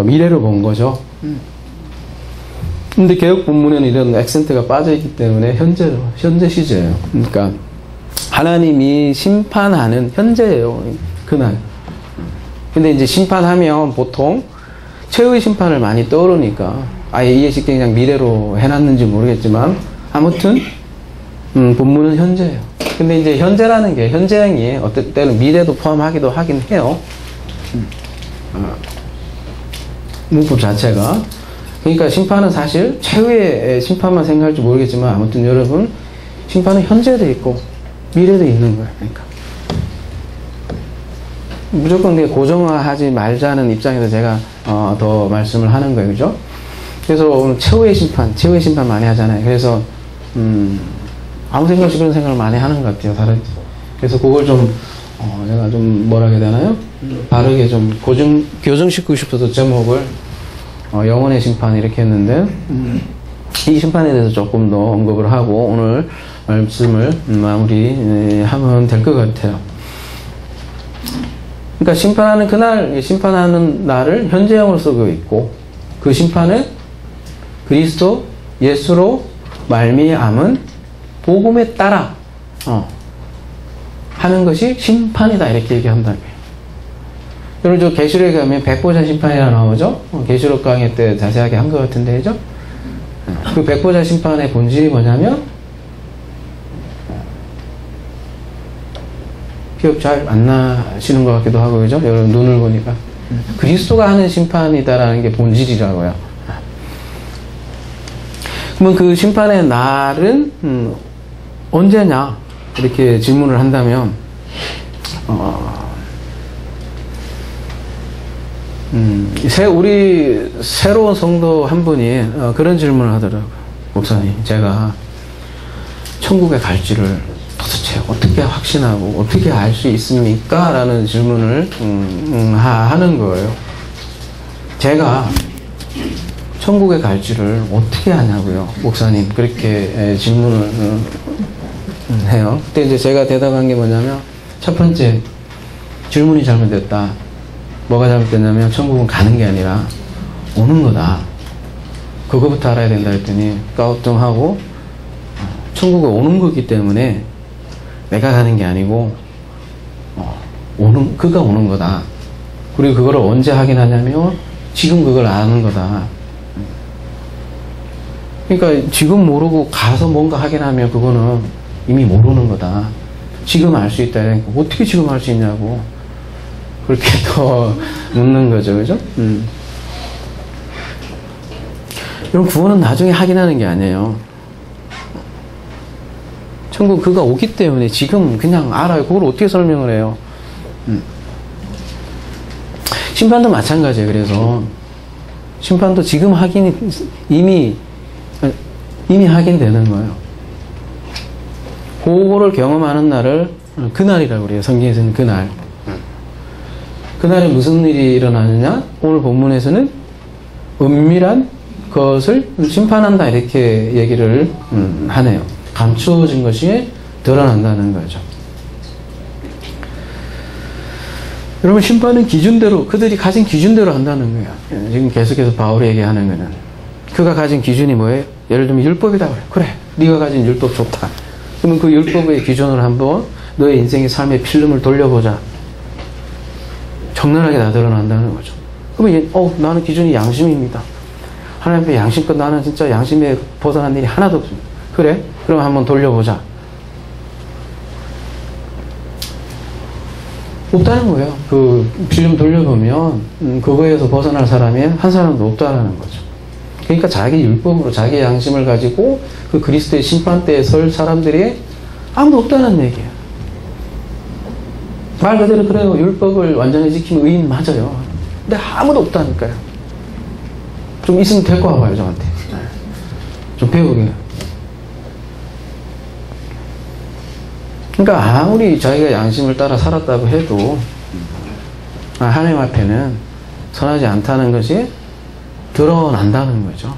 Speaker 1: 미래로 본 거죠. 근데 개혁 본문에는 이런 액센트가 빠져 있기 때문에 현재 시제예요. 그러니까 하나님이 심판하는 현재예요, 그날. 근데 이제 심판하면 보통 최후의 심판을 많이 떠오르니까 아예 이해식 그냥 미래로 해놨는지 모르겠지만 아무튼 본문은 현재예요. 근데 이제 현재라는 게 현재형이 어떨 때는 미래도 포함하기도 하긴 해요. 문법 자체가. 그러니까 심판은 사실 최후의 심판만 생각할지 모르겠지만 아무튼 여러분 심판은 현재도 있고 미래도 있는 거예요. 그러니까 무조건 고정화하지 말자는 입장에서 제가 더 말씀을 하는 거예요. 그죠? 그래서 오늘 최후의 심판 많이 하잖아요. 그래서 아무 생각 없이 그런 생각을 많이 하는 것 같아요. 다른. 그래서 그걸 좀 제가 좀 뭐라 해야 되나요? 바르게 좀 교정시키고 싶어서 제목을 영혼의 심판 이렇게 했는데 이 심판에 대해서 조금 더 언급을 하고 오늘 말씀을 마무리하면 될 것 같아요. 그러니까 심판하는 그날 심판하는 날을 현재형으로 쓰고 있고 그 심판은 그리스도 예수로 말미암은 복음에 따라 하는 것이 심판이다 이렇게 얘기한다는 거예요. 여러분 저 계시록에 가면 백보자 심판이라 나오죠. 계시록 강의 때 자세하게 한 것 같은데 그죠? 그 백보자 심판의 본질이 뭐냐면 기억 잘 안 나시는 것 같기도 하고 그죠? 여러분 눈을 보니까 그리스도가 하는 심판이다라는 게 본질이라고요. 그러면 그 심판의 날은 언제냐 이렇게 질문을 한다면 우리 새로운 성도 한 분이 그런 질문을 하더라고요. 목사님, 제가 천국에 갈지를 도대체 어떻게 확신하고 어떻게 알 수 있습니까? 라는 질문을 하는 거예요. 제가 천국에 갈지를 어떻게 아냐고요, 목사님. 그렇게 질문을 해요. 그때 이제 제가 대답한 게 뭐냐면, 첫 번째, 질문이 잘못됐다. 뭐가 잘못됐냐면, 천국은 가는 게 아니라 오는 거다. 그거부터 알아야 된다 했더니, 까우뚱하고, 천국에 오는 거기 때문에 내가 가는 게 아니고, 그가 오는 거다. 그리고 그거를 언제 확인하냐면, 지금 그걸 아는 거다. 그러니까 지금 모르고 가서 뭔가 확인하면 그거는 이미 모르는 거다. 지금 알 수 있다. 그러니까 어떻게 지금 알 수 있냐고. 그렇게 더 묻는 거죠. 그죠? 여러분, 구원은 나중에 확인하는 게 아니에요. 천국 그가 오기 때문에 지금 그냥 알아요. 그걸 어떻게 설명을 해요? 심판도 마찬가지예요. 그래서 심판도 지금 이미 확인되는 거예요. 그거를 경험하는 날을 그날이라고 그래요. 성경에서는 그날. 그날에 무슨 일이 일어나느냐? 오늘 본문에서는 은밀한 것을 심판한다 이렇게 얘기를 하네요. 감추어진 것이 드러난다는 거죠. 여러분, 심판은 기준대로, 그들이 가진 기준대로 한다는 거예요. 지금 계속해서 바울이 얘기하는 거는 그가 가진 기준이 뭐예요? 예를 들면 율법이다. 그래, 네가 가진 율법 좋다. 그러면 그 율법의 기준을 한번 너의 인생의 삶의 필름을 돌려보자. 적나라하게 다 드러난다는 거죠. 그러면 나는 기준이 양심입니다. 하나님 앞에 양심껏 나는 진짜 양심에 벗어난 일이 하나도 없습니다. 그래? 그럼 한번 돌려보자. 없다는 거예요. 그 필름 돌려보면 그거에서 벗어날 사람이 한 사람도 없다는 거죠. 그러니까 자기 율법으로 자기 양심을 가지고 그 그리스도의 심판대에 설 사람들이 아무도 없다는 얘기예요. 말 그대로 그래요. 율법을 완전히 지키는 의인 맞아요. 근데 아무도 없다니까요. 좀 있으면 데리고 와봐요, 저한테. 좀 배우게. 그러니까 아무리 자기가 양심을 따라 살았다고 해도 하나님 앞에는 선하지 않다는 것이 드러난다는 거죠.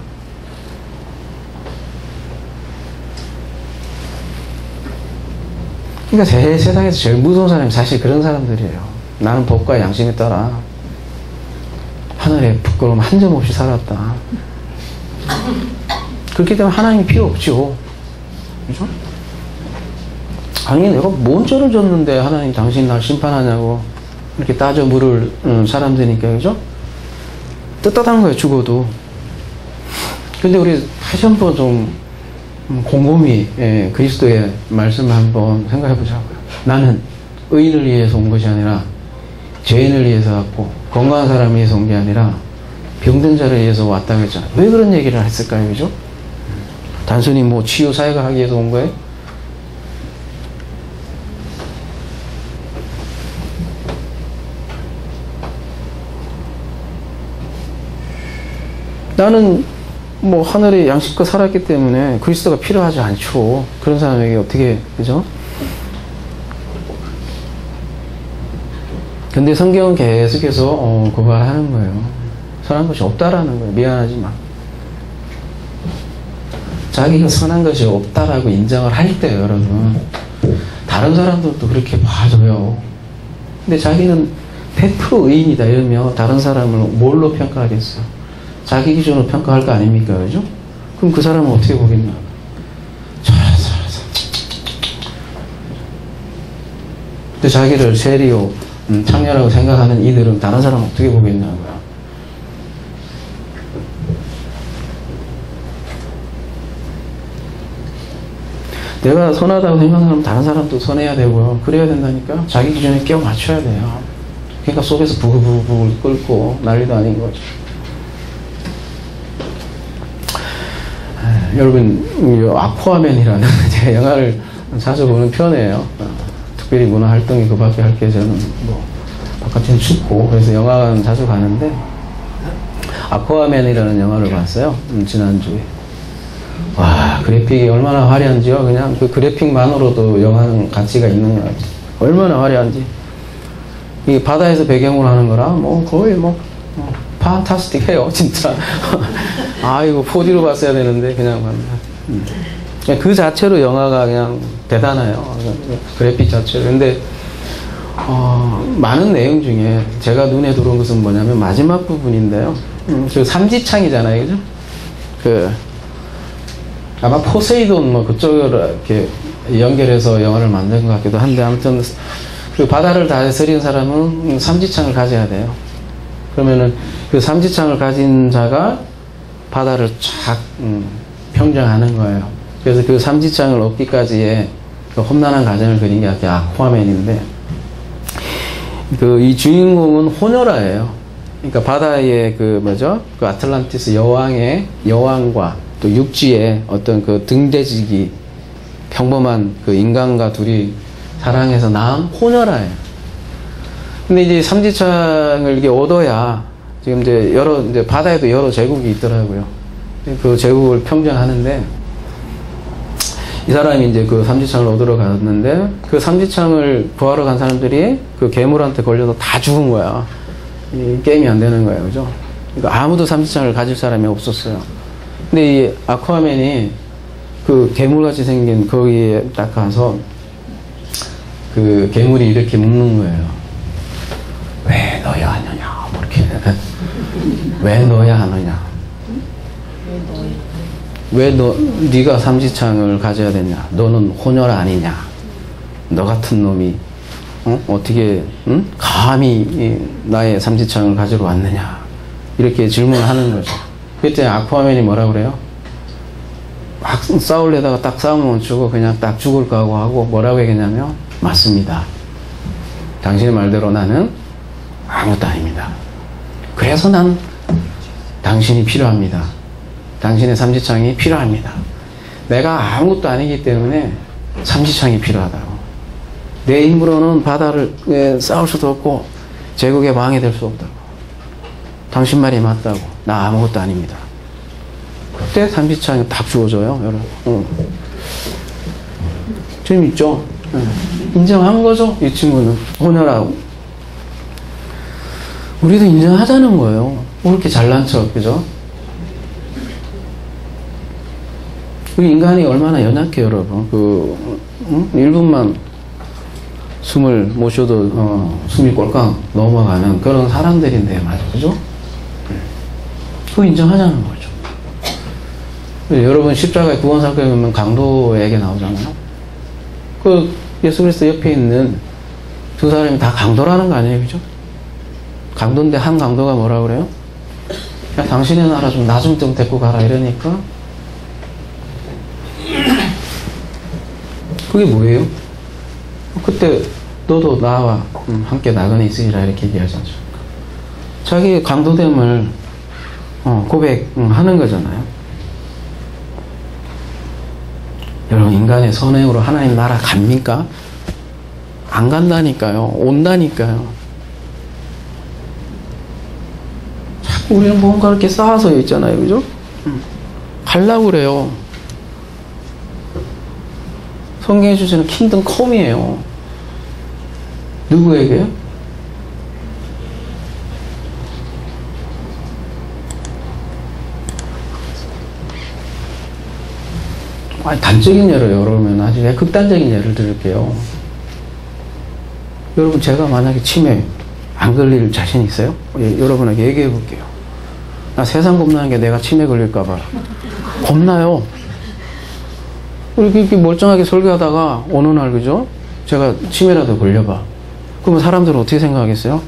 Speaker 1: 그러니까 세상에서 제일 무서운 사람이 사실 그런 사람들이에요. 나는 법과 양심에 따라 하늘의 부끄러움 한 점 없이 살았다. 그렇기 때문에 하나님이 필요 없죠. 그죠? 아니, 내가 뭔 죄를 졌는데 하나님 당신 날 심판하냐고 이렇게 따져 물을 사람들이니까, 그죠? 떳떳한 거예요, 죽어도. 근데 우리 다시 한번 좀 곰곰이 그리스도의 말씀을 한번 생각해 보자고요. 나는 의인을 위해서 온 것이 아니라 죄인을 위해서 왔고, 건강한 사람을 위해서 온 게 아니라 병든 자를 위해서 왔다고 했잖아요. 왜 그런 얘기를 했을까요? 그죠? 단순히 뭐 치유 사역을 하기 위해서 온 거예요? 나는 뭐 하늘의 양식과 살았기 때문에 그리스도가 필요하지 않죠. 그런 사람에게 어떻게, 그죠? 근데 성경은 계속해서 그걸 하는 거예요. 선한 것이 없다라는 거예요. 미안하지만 자기가 선한 것이 없다라고 인정을 할 때요, 여러분, 다른 사람들도 그렇게 봐줘요. 근데 자기는 100% 의인이다 이러면 다른 사람을 뭘로 평가하겠어요? 자기 기준으로 평가할 거 아닙니까? 그죠? 그럼 그 사람은 어떻게 보겠냐? 잘해서. 근데 자기를 세리요, 창녀라고 생각하는 이들은 다른 사람은 어떻게 보겠냐고요? 내가 선하다고 생각하면 다른 사람도 선해야 되고요. 그래야 된다니까. 자기 기준에 끼워 맞춰야 돼요. 그러니까 속에서 부글부글 끓고 난리도 아닌 거죠. 여러분, 아쿠아맨이라는 제가 영화를 자주 보는 편이에요. 특별히 문화 활동이 그 밖에 할 게 저는 뭐 바깥에는 춥고 그래서 영화관 자주 가는데, 아쿠아맨이라는 영화를 봤어요. 지난주에. 와, 그래픽이 얼마나 화려한지요. 그냥 그 그래픽만으로도 영화는 가치가 있는 것 같아요. 얼마나 화려한지. 이 바다에서 배경으로 하는 거라 뭐 거의 뭐 판타스틱해요, 진짜. 아, 이거 4D로 봤어야 되는데 그냥 봤네. 그 자체로 영화가 그냥 대단해요. 그래픽 자체로. 근데 많은 내용 중에 제가 눈에 들어온 것은 뭐냐면 마지막 부분인데요. 그 삼지창이잖아요, 그죠? 그 아마 포세이돈 뭐 그쪽으로 이렇게 연결해서 영화를 만든 것 같기도 한데, 아무튼 그 바다를 다스리는 사람은 삼지창을 가져야 돼요. 그러면은 그 삼지창을 가진 자가 바다를 쫙 평정하는 거예요. 그래서 그 삼지창을 얻기까지의 그 험난한 과정을 그린 게 아쿠아맨인데, 그 이 주인공은 호녀라예요. 그러니까 바다의 그 뭐죠? 그 아틀란티스 여왕과 또 육지의 어떤 그 등대지기, 평범한 그 인간과 둘이 사랑해서 낳은 호녀라예요. 근데 이제 삼지창을 이렇게 얻어야, 지금 이제 바다에도 여러 제국이 있더라고요. 그 제국을 평정하는데, 이 사람이 이제 그 삼지창을 얻으러 갔는데, 그 삼지창을 구하러 간 사람들이 그 괴물한테 걸려서 다 죽은 거야. 이 게임이 안 되는 거예요, 그죠? 그러니까 아무도 삼지창을 가질 사람이 없었어요. 근데 이 아쿠아맨이 그 괴물같이 생긴 거기에 딱 가서 그 괴물이 이렇게 묻는 거예요. 왜 넣어야 하느냐, 뭐 이렇게. 왜 넣어야 하느냐. 왜 네가 삼지창을 가져야 되냐. 너는 혼혈 아니냐. 너 같은 놈이 어떻게 감히 나의 삼지창을 가지러 왔느냐. 이렇게 질문을 하는 거죠. 그때 아쿠아맨이 뭐라 그래요? 막 싸우려다가 딱 싸움 멈추고 그냥 딱 죽을 각오하고 뭐라고 얘기했냐면, 맞습니다. 당신의 말대로 나는 아무것도 아닙니다. 그래서 난 당신이 필요합니다. 당신의 삼지창이 필요합니다. 내가 아무것도 아니기 때문에 삼지창이 필요하다고. 내 힘으로는 바다를 싸울 수도 없고 제국의 왕이 될 수 없다고. 당신 말이 맞다고. 나 아무것도 아닙니다. 그때 삼지창이 딱 주어져요, 여러분. 재밌죠? 인정한 거죠, 이 친구는. 호녀라고. 우리도 인정하자는 거예요. 뭐 이렇게 잘난 척, 그죠? 우리 인간이 얼마나 연약해요, 여러분. 1분만 숨을 못 쉬어도 숨이 꼴깍 넘어가는 그런 사람들인데, 맞아, 그죠? 그거 인정하자는 거죠. 여러분, 십자가의 구원 사건에 보면 강도에게 나오잖아요. 그 예수 그리스도 옆에 있는 두 사람이 다 강도라는 거 아니에요, 그죠? 강도인데 한 강도가 뭐라 그래요? 야, 당신의 나라 좀 나 좀 데리고 가라 이러니까 그게 뭐예요? 그때 너도 나와 함께 나그네 있으리라 이렇게 얘기하지 않죠. 자기의 강도됨을 고백하는 거잖아요. 여러분, 인간의 선행으로 하나님 나라 갑니까? 안 간다니까요. 온다니까요. 자꾸 우리는 뭔가 이렇게 쌓아서 있잖아요. 그죠? 가려고 그래요. 성경에 주시는 킹덤 컴이에요. 누구에게요? 아니, 단적인 예를 여러분 아주 극단적인 예를 들을게요. 여러분, 제가 만약에 치매 안 걸릴 자신 있어요? 여러분에게 얘기해 볼게요. 나 세상 겁나는 게 내가 치매 걸릴까봐 겁나요. 이렇게 멀쩡하게 설교하다가 어느 날, 그죠? 제가 치매라도 걸려봐. 그러면 사람들은 어떻게 생각하겠어요?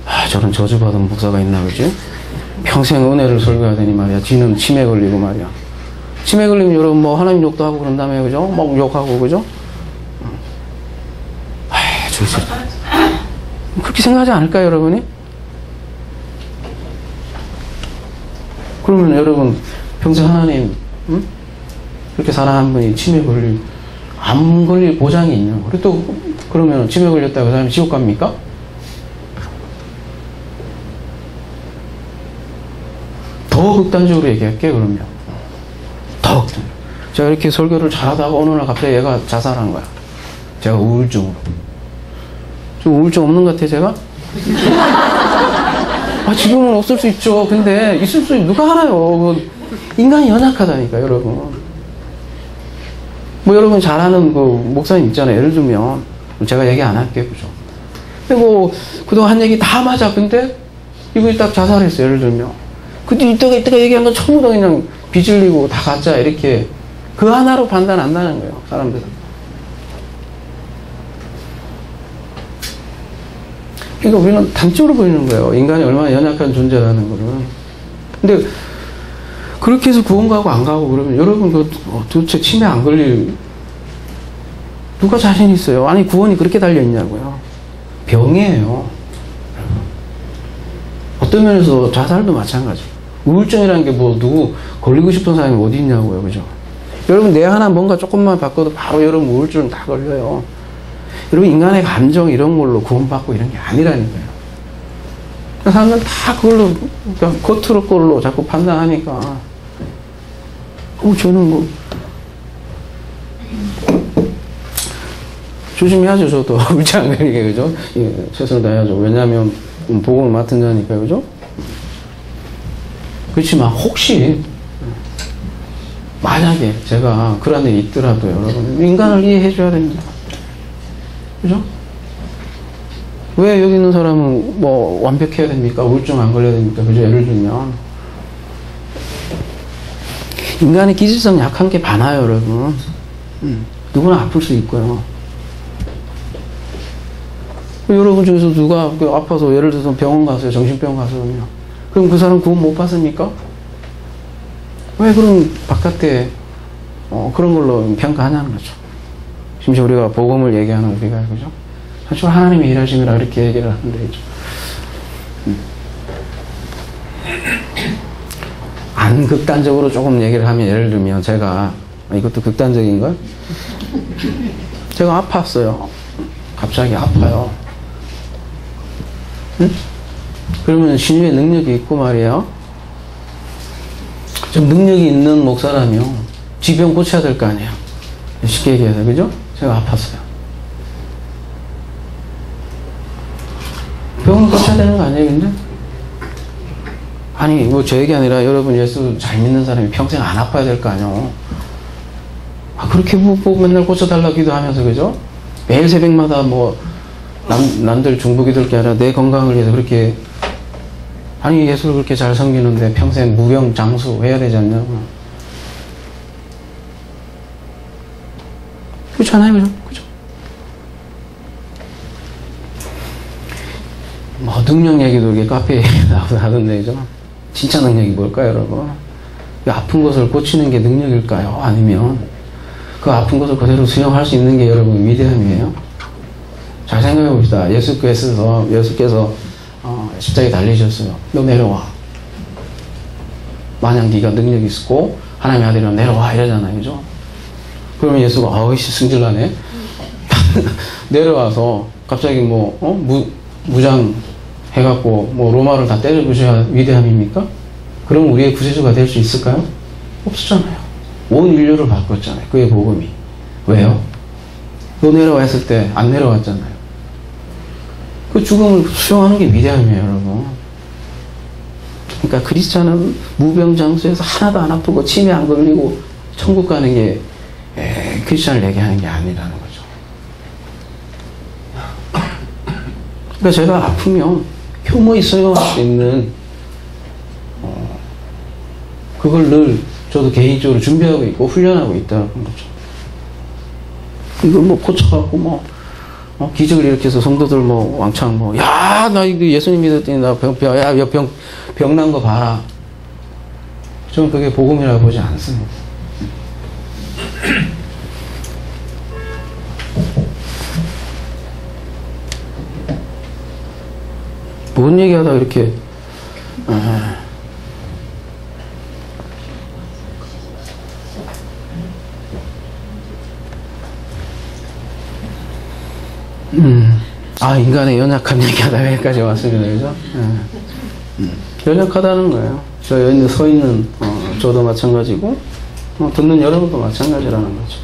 Speaker 1: 아, 저런 저주받은 목사가 있나, 그지? 평생 은혜를 설교하더니 말이야. 지는 치매 걸리고 말이야. 치매 걸리면 여러분 뭐 하나님 욕도 하고 그런 다음에, 그죠? 막 욕하고, 그죠? 아, 그렇게 생각하지 않을까요, 여러분이? 그러면 여러분, 평생 하나님, 그렇게 사랑하는 분이 치매 안 걸릴 보장이 있냐고. 그리고 또, 그러면 치매 걸렸다고 그 사람이 지옥 갑니까? 더 극단적으로 얘기할게요, 그러면. 더 극단적으로. 제가 이렇게 설교를 잘하다가 어느 날 갑자기 얘가 자살한 거야. 제가 우울증으로. 좀 우울증 없는 것 같아요, 제가? 아, 지금은 없을 수 있죠. 근데 있을 수 누가 알아요. 인간이 연약하다니까, 여러분. 뭐 여러분 잘 아는 그 목사님 있잖아요. 예를 들면 제가 얘기 안 할게요, 그죠? 근데 뭐 그동안 한 얘기 다 맞아. 근데 이분이 딱 자살했어요, 예를 들면. 근데 이때가 얘기한 건 전부 다 그냥 빚을리고 다 가짜 이렇게 그 하나로 판단 안 나는 거예요, 사람들은. 그러니까 우리는 단적으로 보이는 거예요. 인간이 얼마나 연약한 존재라는 거를. 근데 그렇게 해서 구원 가고 안 가고 그러면 여러분 도대체 치매 안 걸릴 누가 자신 있어요? 아니, 구원이 그렇게 달려있냐고요. 병이에요. 어떤 면에서 자살도 마찬가지. 우울증이라는 게 뭐 누구 걸리고 싶은 사람이 어디 있냐고요. 그죠? 여러분, 내 하나 뭔가 조금만 바꿔도 바로 여러분 우울증 다 걸려요. 여러분, 인간의 감정 이런 걸로 구원받고 이런 게 아니라니까요. 사람들은 다 그걸로, 그러니까 겉으로 걸로 자꾸 판단하니까 저는 뭐 조심해야죠. 저도 울지 안 걸리게, 그죠? 예, 최선을 다해야죠. 왜냐하면 복음을 맡은 자니까, 그죠? 그렇지만 혹시 만약에 제가 그런 일이 있더라도 여러분 인간을 이해해 줘야 됩니다. 그죠? 왜 여기 있는 사람은 뭐 완벽해야 됩니까? 우울증 안 걸려야 됩니까? 그죠? 예를 들면 인간의 기질성 약한 게 많아요, 여러분. 누구나 아플 수 있고요. 여러분 중에서 누가 아파서 예를 들어서 병원 가세요. 정신병원 가서요. 그럼 그 사람 구원 못 받습니까? 왜 그럼 바깥에 그런 걸로 평가하냐는 거죠. 심지어 우리가 복음을 얘기하는 우리가, 그죠? 사실 하나님의 일하심이라 이렇게 얘기를 하는데, 그죠? 안 극단적으로 조금 얘기를 하면, 예를 들면 제가 이것도 극단적인걸? 제가 아팠어요. 갑자기 아파요. 응? 그러면 신유의 능력이 있고 말이에요. 좀 능력이 있는 목사라면 지병 고쳐야 될 거 아니에요. 쉽게 얘기해서, 그죠? 제가 아팠어요. 병을 고쳐야 되는 거 아니에요, 근데? 아니, 뭐 저 얘기 아니라 여러분 예수 잘 믿는 사람이 평생 안 아파야 될 거 아니에요. 그렇게 뭐 맨날 고쳐달라 기도하면서, 그죠? 매일 새벽마다 뭐 남들 중보기도할 게 아니라 내 건강을 위해서 그렇게, 아니 예수를 그렇게 잘 섬기는데 평생 무병장수 해야 되지 않냐고. 그렇잖아요, 그죠? 그죠? 뭐 능력 얘기도 이렇게 카페에 나와서 하던데, 그죠? 진짜 능력이 뭘까요, 여러분? 이 아픈 것을 고치는 게 능력일까요? 아니면 그 아픈 것을 그대로 수용할 수 있는 게 여러분 위대함이에요? 잘 생각해 봅시다. 예수께서 십자가에 달리셨어요. 너 내려와. 만약 네가 능력이 있고 하나님의 아들이면 내려와 이러잖아요. 그죠? 그러면 예수가 어이씨 승질나네. 내려와서 갑자기 무장 해갖고 로마를 다 때려 부셔야 위대함입니까? 그럼 우리의 구세주가 될 수 있을까요? 없었잖아요. 온 인류를 바꿨잖아요. 그의 복음이. 왜요? 너 내려와 했을 때 안 내려왔잖아요. 그 죽음을 수용하는 게 위대함이에요, 여러분. 그러니까 크리스찬은 무병장수에서 하나도 안 아프고 치매 안 걸리고 천국 가는 게 크리스찬을 얘기하는 게 아니라는 거죠. 그러니까 제가 아프면 효모에 수용할 수 있는 그걸 늘 저도 개인적으로 준비하고 있고 훈련하고 있다는 거죠. 이걸 고쳐갖고 기적을 일으켜서 성도들 왕창 야, 나 이거 예수님 믿었더니 나 병난 거 봐라. 저는 그게 복음이라고 보지 않습니다. 뭔 얘기하다 이렇게 인간의 연약한 얘기하다 여기까지 왔습니다. 그죠? 연약하다는 거예요. 저 여기 서 있는 저도 마찬가지고 듣는 여러분도 마찬가지라는 거죠.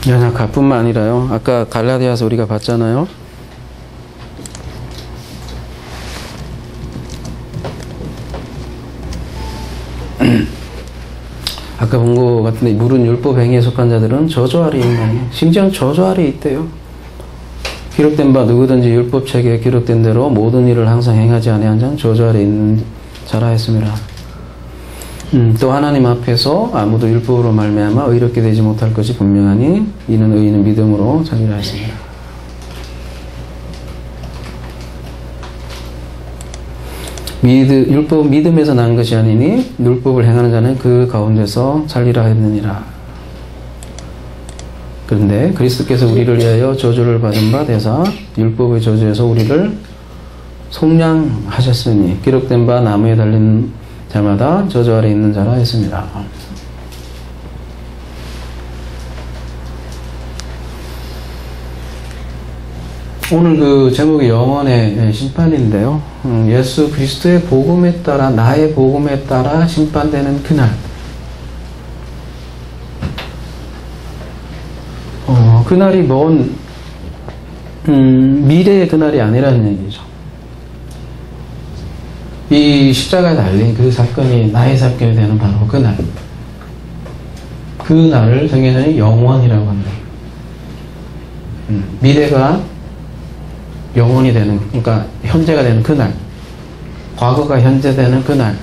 Speaker 1: 연약할 뿐만 아니라요. 아까 갈라디아서 우리가 봤잖아요. 아까 본 것 같은데 물은 율법 행위에 속한 자들은 저주 아래 있는 거예요. 심지어는 저주 아래 있대요. 기록된 바 누구든지 율법책에 기록된 대로 모든 일을 항상 행하지 아니한 자는 저주 아래 있는 자라 했습니다. 또 하나님 앞에서 아무도 율법으로 말미암아 의롭게 되지 못할 것이 분명하니 이는 의인은 믿음으로 자기라 했습니다. 율법은 믿음에서 난 것이 아니니 율법을 행하는 자는 그 가운데서 살리라 했느니라. 그런데 그리스도께서 우리를 위하여 저주를 받은 바 되사 율법의 저주에서 우리를 속량하셨으니 기록된 바 나무에 달린 자마다 저주 아래 있는 자라 했습니다. 오늘 그 제목이 영원의 심판인데요. 예수 그리스도의 복음에 따라 나의 복음에 따라 심판되는 그날. 그날이 먼 미래의 그날이 아니라는 얘기죠. 이 십자가에 달린 그 사건이 나의 사건이 되는 바로 그날. 그날을 성경에서는 영원이라고 한다. 미래가 영원이 되는, 그러니까 현재가 되는 그날, 과거가 현재 되는 그날,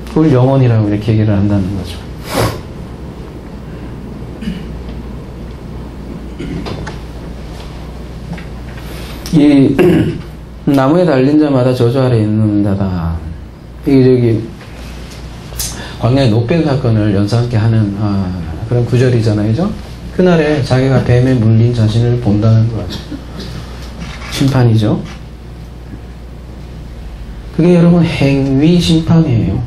Speaker 1: 그걸 영원이라고 이렇게 얘기를 한다는 거죠. 이 나무에 달린 자마다 저주 아래 있는 자다. 이게 광야의 노뱀 사건을 연상케 하는 그런 구절이잖아요, 그죠? 그날에 자기가 뱀에 물린 자신을 본다는 거죠. 심판이죠. 그게 여러분 행위 심판이에요.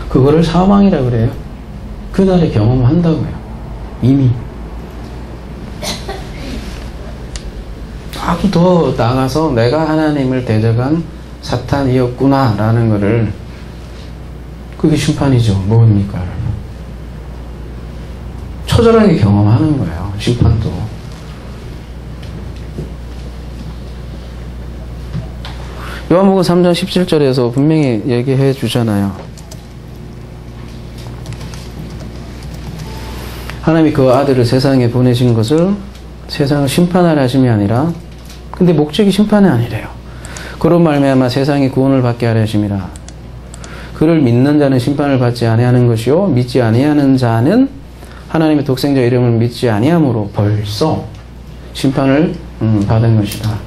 Speaker 1: 그거를 사망이라고 그래요. 그날에 경험한다고요. 이미. 아주 더 나아가서 내가 하나님을 대적한 사탄이었구나 라는 거를, 그게 심판이죠. 뭡니까? 처절하게 경험하는 거예요. 심판도. 요한복음 3장 17절에서 분명히 얘기해 주잖아요. 하나님이 그 아들을 세상에 보내신 것을 세상을 심판하려 하심이 아니라, 근데 목적이 심판이 아니래요. 그런 말미암아 세상이 구원을 받게 하려 하심이라. 그를 믿는 자는 심판을 받지 아니하는 것이요 믿지 아니하는 자는 하나님의 독생자 이름을 믿지 아니함으로 벌써 심판을 받은 것이다.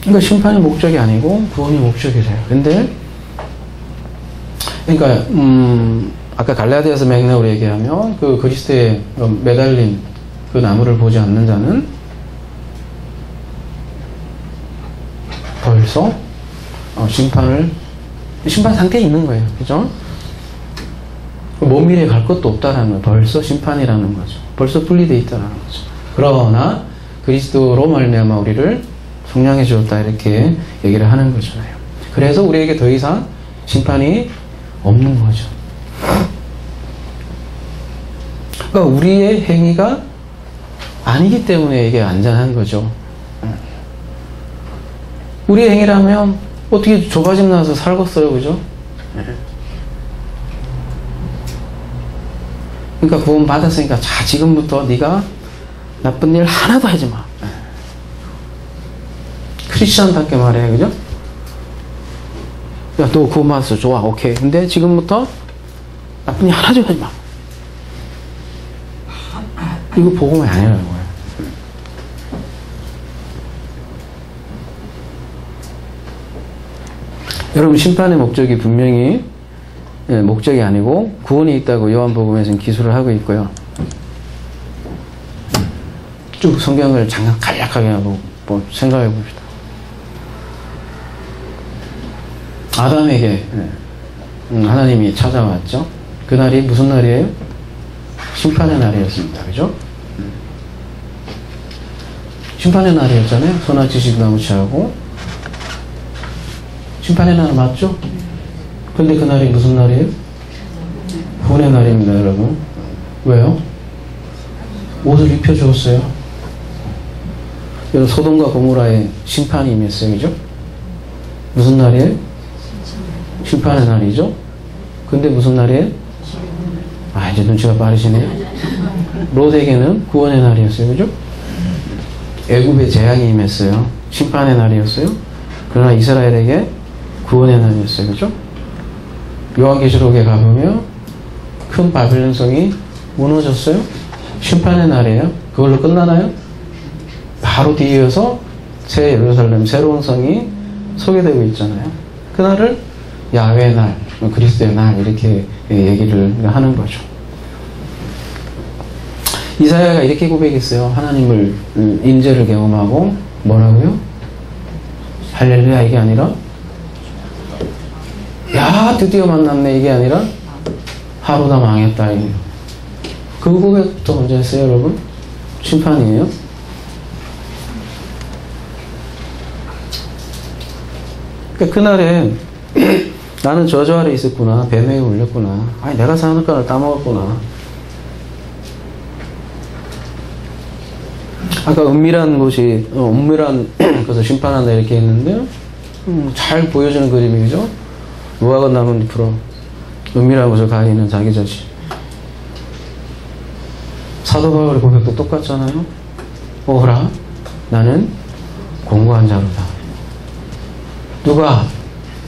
Speaker 1: 그러니까 심판이 목적이 아니고 구원이 목적이래요. 근데 그러니까 아까 갈라디아서 맥락으로 얘기하면 그 그리스도에 매달린 그 나무를 보지 않는 자는 벌써 심판 상태에 있는 거예요. 그죠? 먼 미래에 갈 것도 없다라는 거예요. 벌써 심판이라는 거죠. 벌써 분리되어 있다라는 거죠. 그러나 그리스도로 말미암아 우리를 속량해 주었다 이렇게 얘기를 하는 거잖아요. 그래서 우리에게 더 이상 심판이 없는 거죠. 그러니까 우리의 행위가 아니기 때문에 이게 안전한 거죠. 우리의 행위라면 어떻게 조바심 나서 살겠어요, 그죠? 그러니까 구원 받았으니까 자 지금부터 네가 나쁜 일 하나도 하지 마. 크리스천답게 말해, 그죠? 야, 너 구원 받았어, 좋아, 오케이. 근데 지금부터 나쁜 일 하나도 하지 마. 이거 복음이 아니라는 거예요. 여러분 심판의 목적이 분명히 목적이 아니고 구원이 있다고 요한복음에서는 기술을 하고 있고요. 쭉 성경을 잠깐 간략하게 하고 생각해 봅시다. 아담에게 하나님이 찾아왔죠. 그날이 무슨 날이에요? 심판의 날이었습니다. 그죠? 심판의 날이었잖아요. 선악 지식 나무 취하고 심판의 날 맞죠? 근데 그날이 무슨 날이에요? 구원의 날입니다, 여러분. 왜요? 옷을 입혀주었어요. 여러분, 소돔과 고모라의 심판이 임했어요, 그죠? 무슨 날이에요? 심판의 날이죠? 근데 무슨 날이에요? 아, 이제 눈치가 빠르시네요. 롯에게는 구원의 날이었어요, 그죠? 애굽의 재앙이 임했어요. 심판의 날이었어요. 그러나 이스라엘에게 구원의 날이었어요, 그죠? 요한계시록에 가보면 큰 바벨론 성이 무너졌어요. 심판의 날이에요. 그걸로 끝나나요? 바로 뒤이어서 새 예루살렘 새로운 성이 소개되고 있잖아요. 그날을 야훼의 날, 그리스도의 날 이렇게 얘기를 하는 거죠. 이사야가 이렇게 고백했어요. 하나님을 임재를 경험하고 뭐라고요? 할렐루야 이게 아니라 야 드디어 만났네 이게 아니라 하루 다 망했다 이게요. 그 고백부터 언제 했어요 여러분? 심판이에요. 그러니까 그날에 나는 저주 아래 있었구나. 뱀에 울렸구나. 아니 내가 사는 걸 따먹었구나. 아까 은밀한 곳이 은밀한 것을 심판한다 이렇게 했는데 잘 보여주는 그림이죠. 무화과 나뭇잎으로 은밀한 곳을 가리는 자기 자신. 사도 바울의 고백도 똑같잖아요. 오라 나는 공고한 자로다. 누가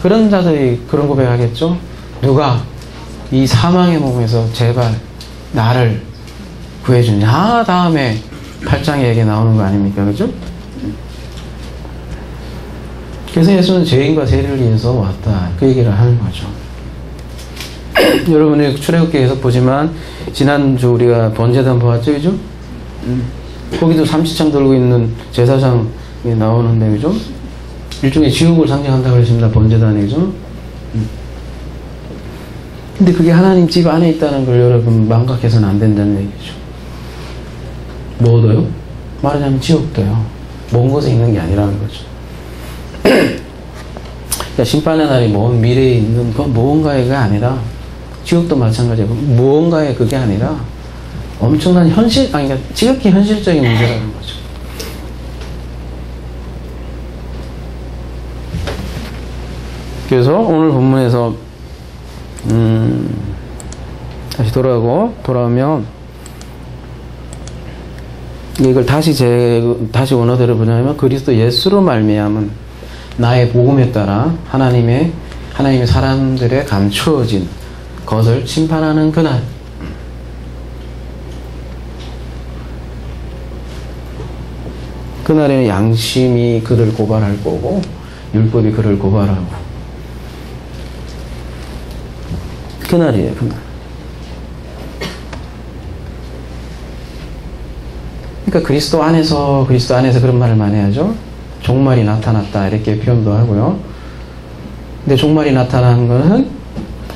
Speaker 1: 그런 자들이 그런 고백하겠죠. 누가 이 사망의 몸에서 제발 나를 구해주냐. 다음에 8장에 얘기 나오는 거 아닙니까? 그죠? 그래서 예수는 죄인과 세리를 위해서 왔다. 그 얘기를 하는 거죠. 여러분이 출애굽기에서 보지만 지난주 우리가 번제단 보았죠? 그죠? 거기도 삼시창 들고 있는 제사장이 나오는데 그죠? 일종의 지옥을 상징한다고 했습니다. 번제단이 그죠? 근데 그게 하나님 집 안에 있다는 걸 여러분 망각해서는 안 된다는 얘기죠. 뭐도요? 말하자면 지옥도요. 먼 곳에 있는 게 아니라는 거죠. 그러니까 심판의 날이 먼 미래에 있는 건 무언가가 아니라 지옥도 마찬가지고 무언가의 그게 아니라 엄청난 그러니까 지극히 현실적인 문제라는 거죠. 그래서 오늘 본문에서 다시 돌아오면 이걸 다시 원어대로 보냐면 그리스도 예수로 말미암은 나의 복음에 따라 하나님의 사람들의 감추어진 것을 심판하는 그날. 그날에는 양심이 그를 고발할 거고 율법이 그를 고발하고 그날이에요. 그날. 그러니까 그리스도 안에서 그런 말을 많이 하죠. 종말이 나타났다 이렇게 표현도 하고요. 근데 종말이 나타난 것은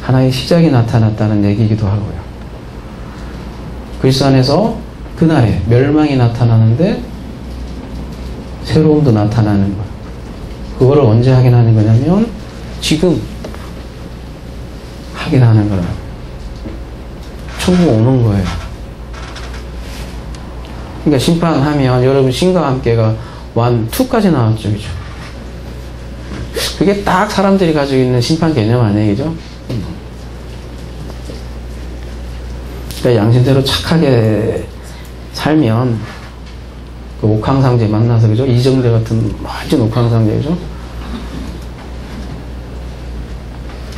Speaker 1: 하나의 시작이 나타났다는 얘기이기도 하고요. 그리스도 안에서 그날에 멸망이 나타나는데 새로움도 나타나는 거예요. 그거를 언제 확인하는 거냐면 지금 확인하는 거라고. 천국 오는 거예요. 그러니까 심판하면 여러분 신과 함께가 1, 2까지 나왔죠. 그죠? 그게 딱 사람들이 가지고 있는 심판 개념 아니에요. 그죠? 그러니까 양심대로 착하게 살면 그 옥황상제 만나서 그죠? 이정재 같은 완전 옥황상제죠?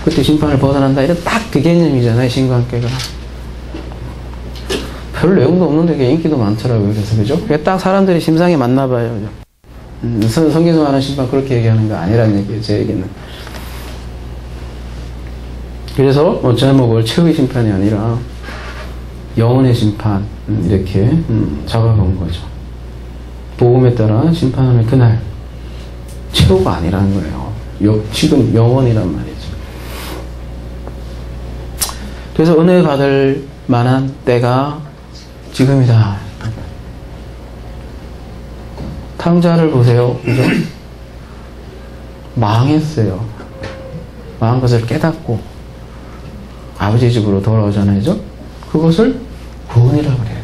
Speaker 1: 그때 심판을 벗어난다 이런 딱 그 개념이잖아요. 신과 함께가. 별 내용도 없는데 게 인기도 많더라고요. 그래서 그죠? 그게 딱 사람들이 심상에 맞나 봐요. 그죠? 성경에서 말하는 심판 그렇게 얘기하는 거 아니라는 얘기예요. 제 얘기는. 그래서 제목을 최후의 심판이 아니라 영혼의 심판 이렇게 잡아본 거죠. 복음에 따라 심판하는 그날 최후가 아니라는 거예요. 지금 영원이란 말이죠. 그래서 은혜 받을 만한 때가 지금이다. 탕자를 보세요. 그죠? 망했어요. 망한 것을 깨닫고 아버지 집으로 돌아오잖아요. 그죠? 그것을 구원이라고 그래요.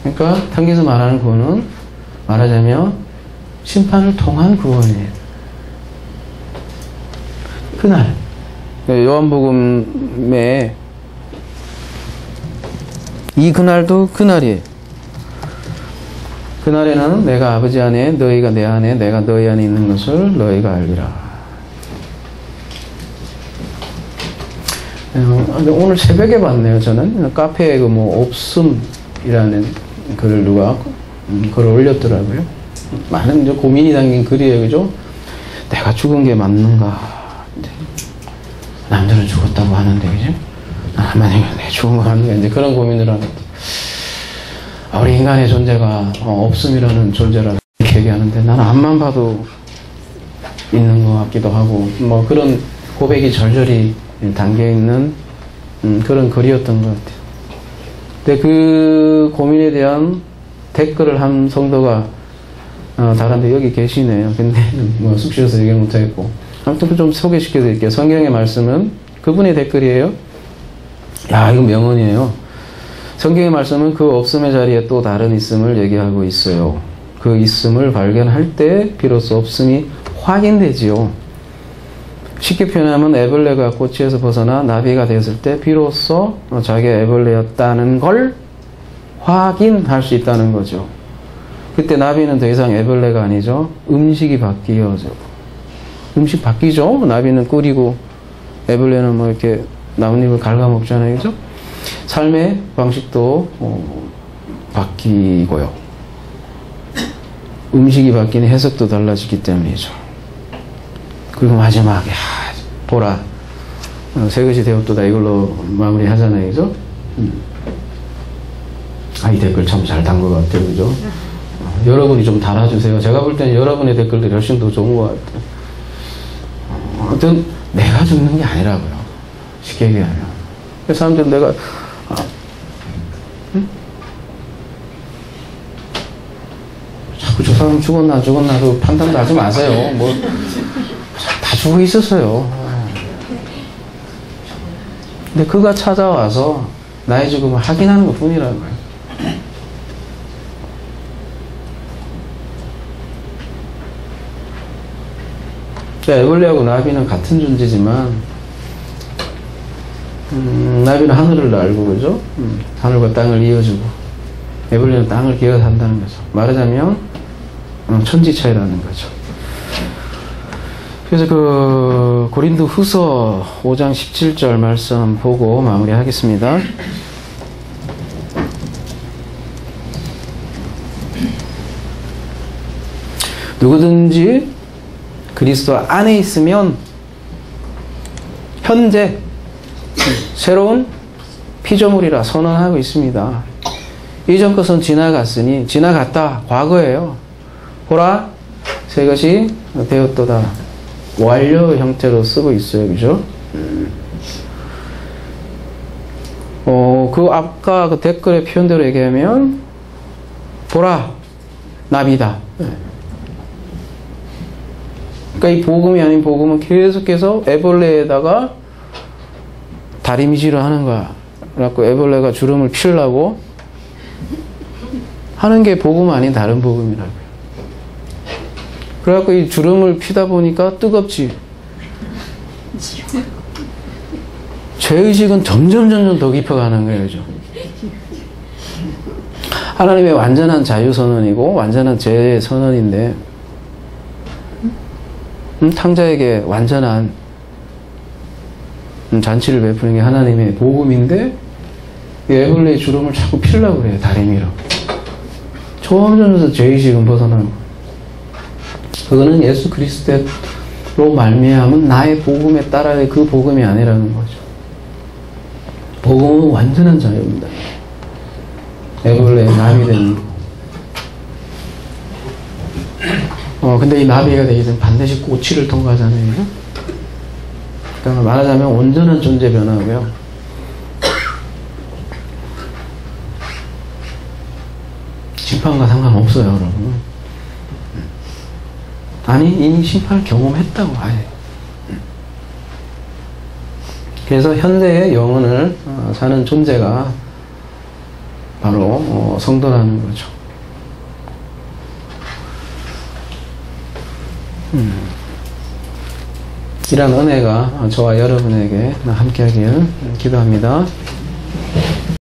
Speaker 1: 그러니까 탕기에서 말하는 구원은 말하자면 심판을 통한 구원이에요. 그날 요한복음에 이 그날도 그날이에요. 그날에는 내가 아버지 안에 너희가 내 안에 내가 너희 안에 있는 것을 너희가 알리라. 오늘 새벽에 봤네요. 저는 카페에 그 없음이라는 글을 누가 글을 올렸더라고요. 많은 이제 고민이 담긴 글이에요. 그죠? 내가 죽은 게 맞는가? 남들은 죽었다고 하는데, 그죠? 하나님은 내 죽은 거 맞는가? 이제 그런 고민을 하는데. 우리 인간의 존재가 없음이라는 존재라고 이렇게 얘기하는데 나는 앞만 봐도 있는 것 같기도 하고 그런 고백이 절절히 담겨있는 그런 글이었던 것 같아요. 근데 그 고민에 대한 댓글을 한 성도가 다른데 여기 계시네요. 근데 숙 쉬어서 얘기 못하겠고 아무튼 좀 소개시켜 드릴게요. 성경의 말씀은 그분의 댓글이에요. 야, 이거 명언이에요. 성경의 말씀은 그 없음의 자리에 또 다른 있음을 얘기하고 있어요. 그 있음을 발견할 때 비로소 없음이 확인되지요. 쉽게 표현하면 애벌레가 꼬치에서 벗어나 나비가 되었을 때 비로소 자기가 애벌레였다는 걸 확인할 수 있다는 거죠. 그때 나비는 더 이상 애벌레가 아니죠. 음식이 바뀌어져. 음식 바뀌죠. 나비는 꿀이고 애벌레는 이렇게 나뭇잎을 갉아먹잖아요. 그죠? 삶의 방식도 바뀌고요. 음식이 바뀌는 해석도 달라지기 때문이죠. 그리고 마지막에 보라 새 것이 되었도다 이걸로 마무리 하잖아요. 그죠? 이 댓글 참 잘 단 것 같아요. 그죠? 여러분이 좀 달아주세요. 제가 볼 때는 여러분의 댓글들이 훨씬 더 좋은 것 같아요. 아무튼 내가 죽는 게 아니라고요. 쉽게 얘기하면. 사람들은 내가 자꾸 저 사람 죽었나 안 죽었나도 판단도 하지 마세요. 다 죽어 있었어요. 근데 그가 찾아와서 나의 죽음을 확인하는 것 뿐이라고요. 애벌레하고 나비는 같은 존재지만 나비는 하늘을 날고 그죠? 하늘과 땅을 이어주고 에블레는 땅을 기어서 한다는 거죠. 말하자면 천지 차이라는 거죠. 그래서 그 고린도 후서 5장 17절 말씀 보고 마무리하겠습니다. 누구든지 그리스도 안에 있으면 현재 새로운 피조물이라 선언하고 있습니다. 이전 것은 지나갔으니 지나갔다 과거예요. 보라 새 것이 되었도다. 완료 형태로 쓰고 있어요. 그죠? 그 아까 그 댓글의 표현대로 얘기하면 보라 나비다. 그러니까 이 복음이 아닌 복음은 계속해서 애벌레에다가 다리미질을 하는 거야. 그래갖고 애벌레가 주름을 피우려고 하는 게 복음 아닌 다른 복음이라고요. 그래갖고 이 주름을 피다 보니까 뜨겁지. 죄의식은 점점 더 깊어가는 거예요. 그죠? 하나님의 완전한 자유선언이고 완전한 재선언인데 탕자에게 완전한 잔치를 베푸는 게 하나님의 복음인데 애벌레의 주름을 자꾸 피우려고 그래요. 다리미로. 점점 죄의식은 벗어나고 그거는 예수 그리스도로 말미암은 나의 복음에 따라야 그 복음이 아니라는 거죠. 복음은 완전한 자유입니다. 애벌레의 나비 되는 거. 근데 이 나비가 되기 전에 반드시 꼬치를 통과하잖아요. 그러니까 말하자면 온전한 존재 변화고요. 심판과 상관없어요, 여러분. 아니, 이미 심판을 경험했다고, 아예. 그래서 현대의 영혼을 사는 존재가 바로 성도라는 거죠. 이런 은혜가 저와 여러분에게 함께하길 기도합니다.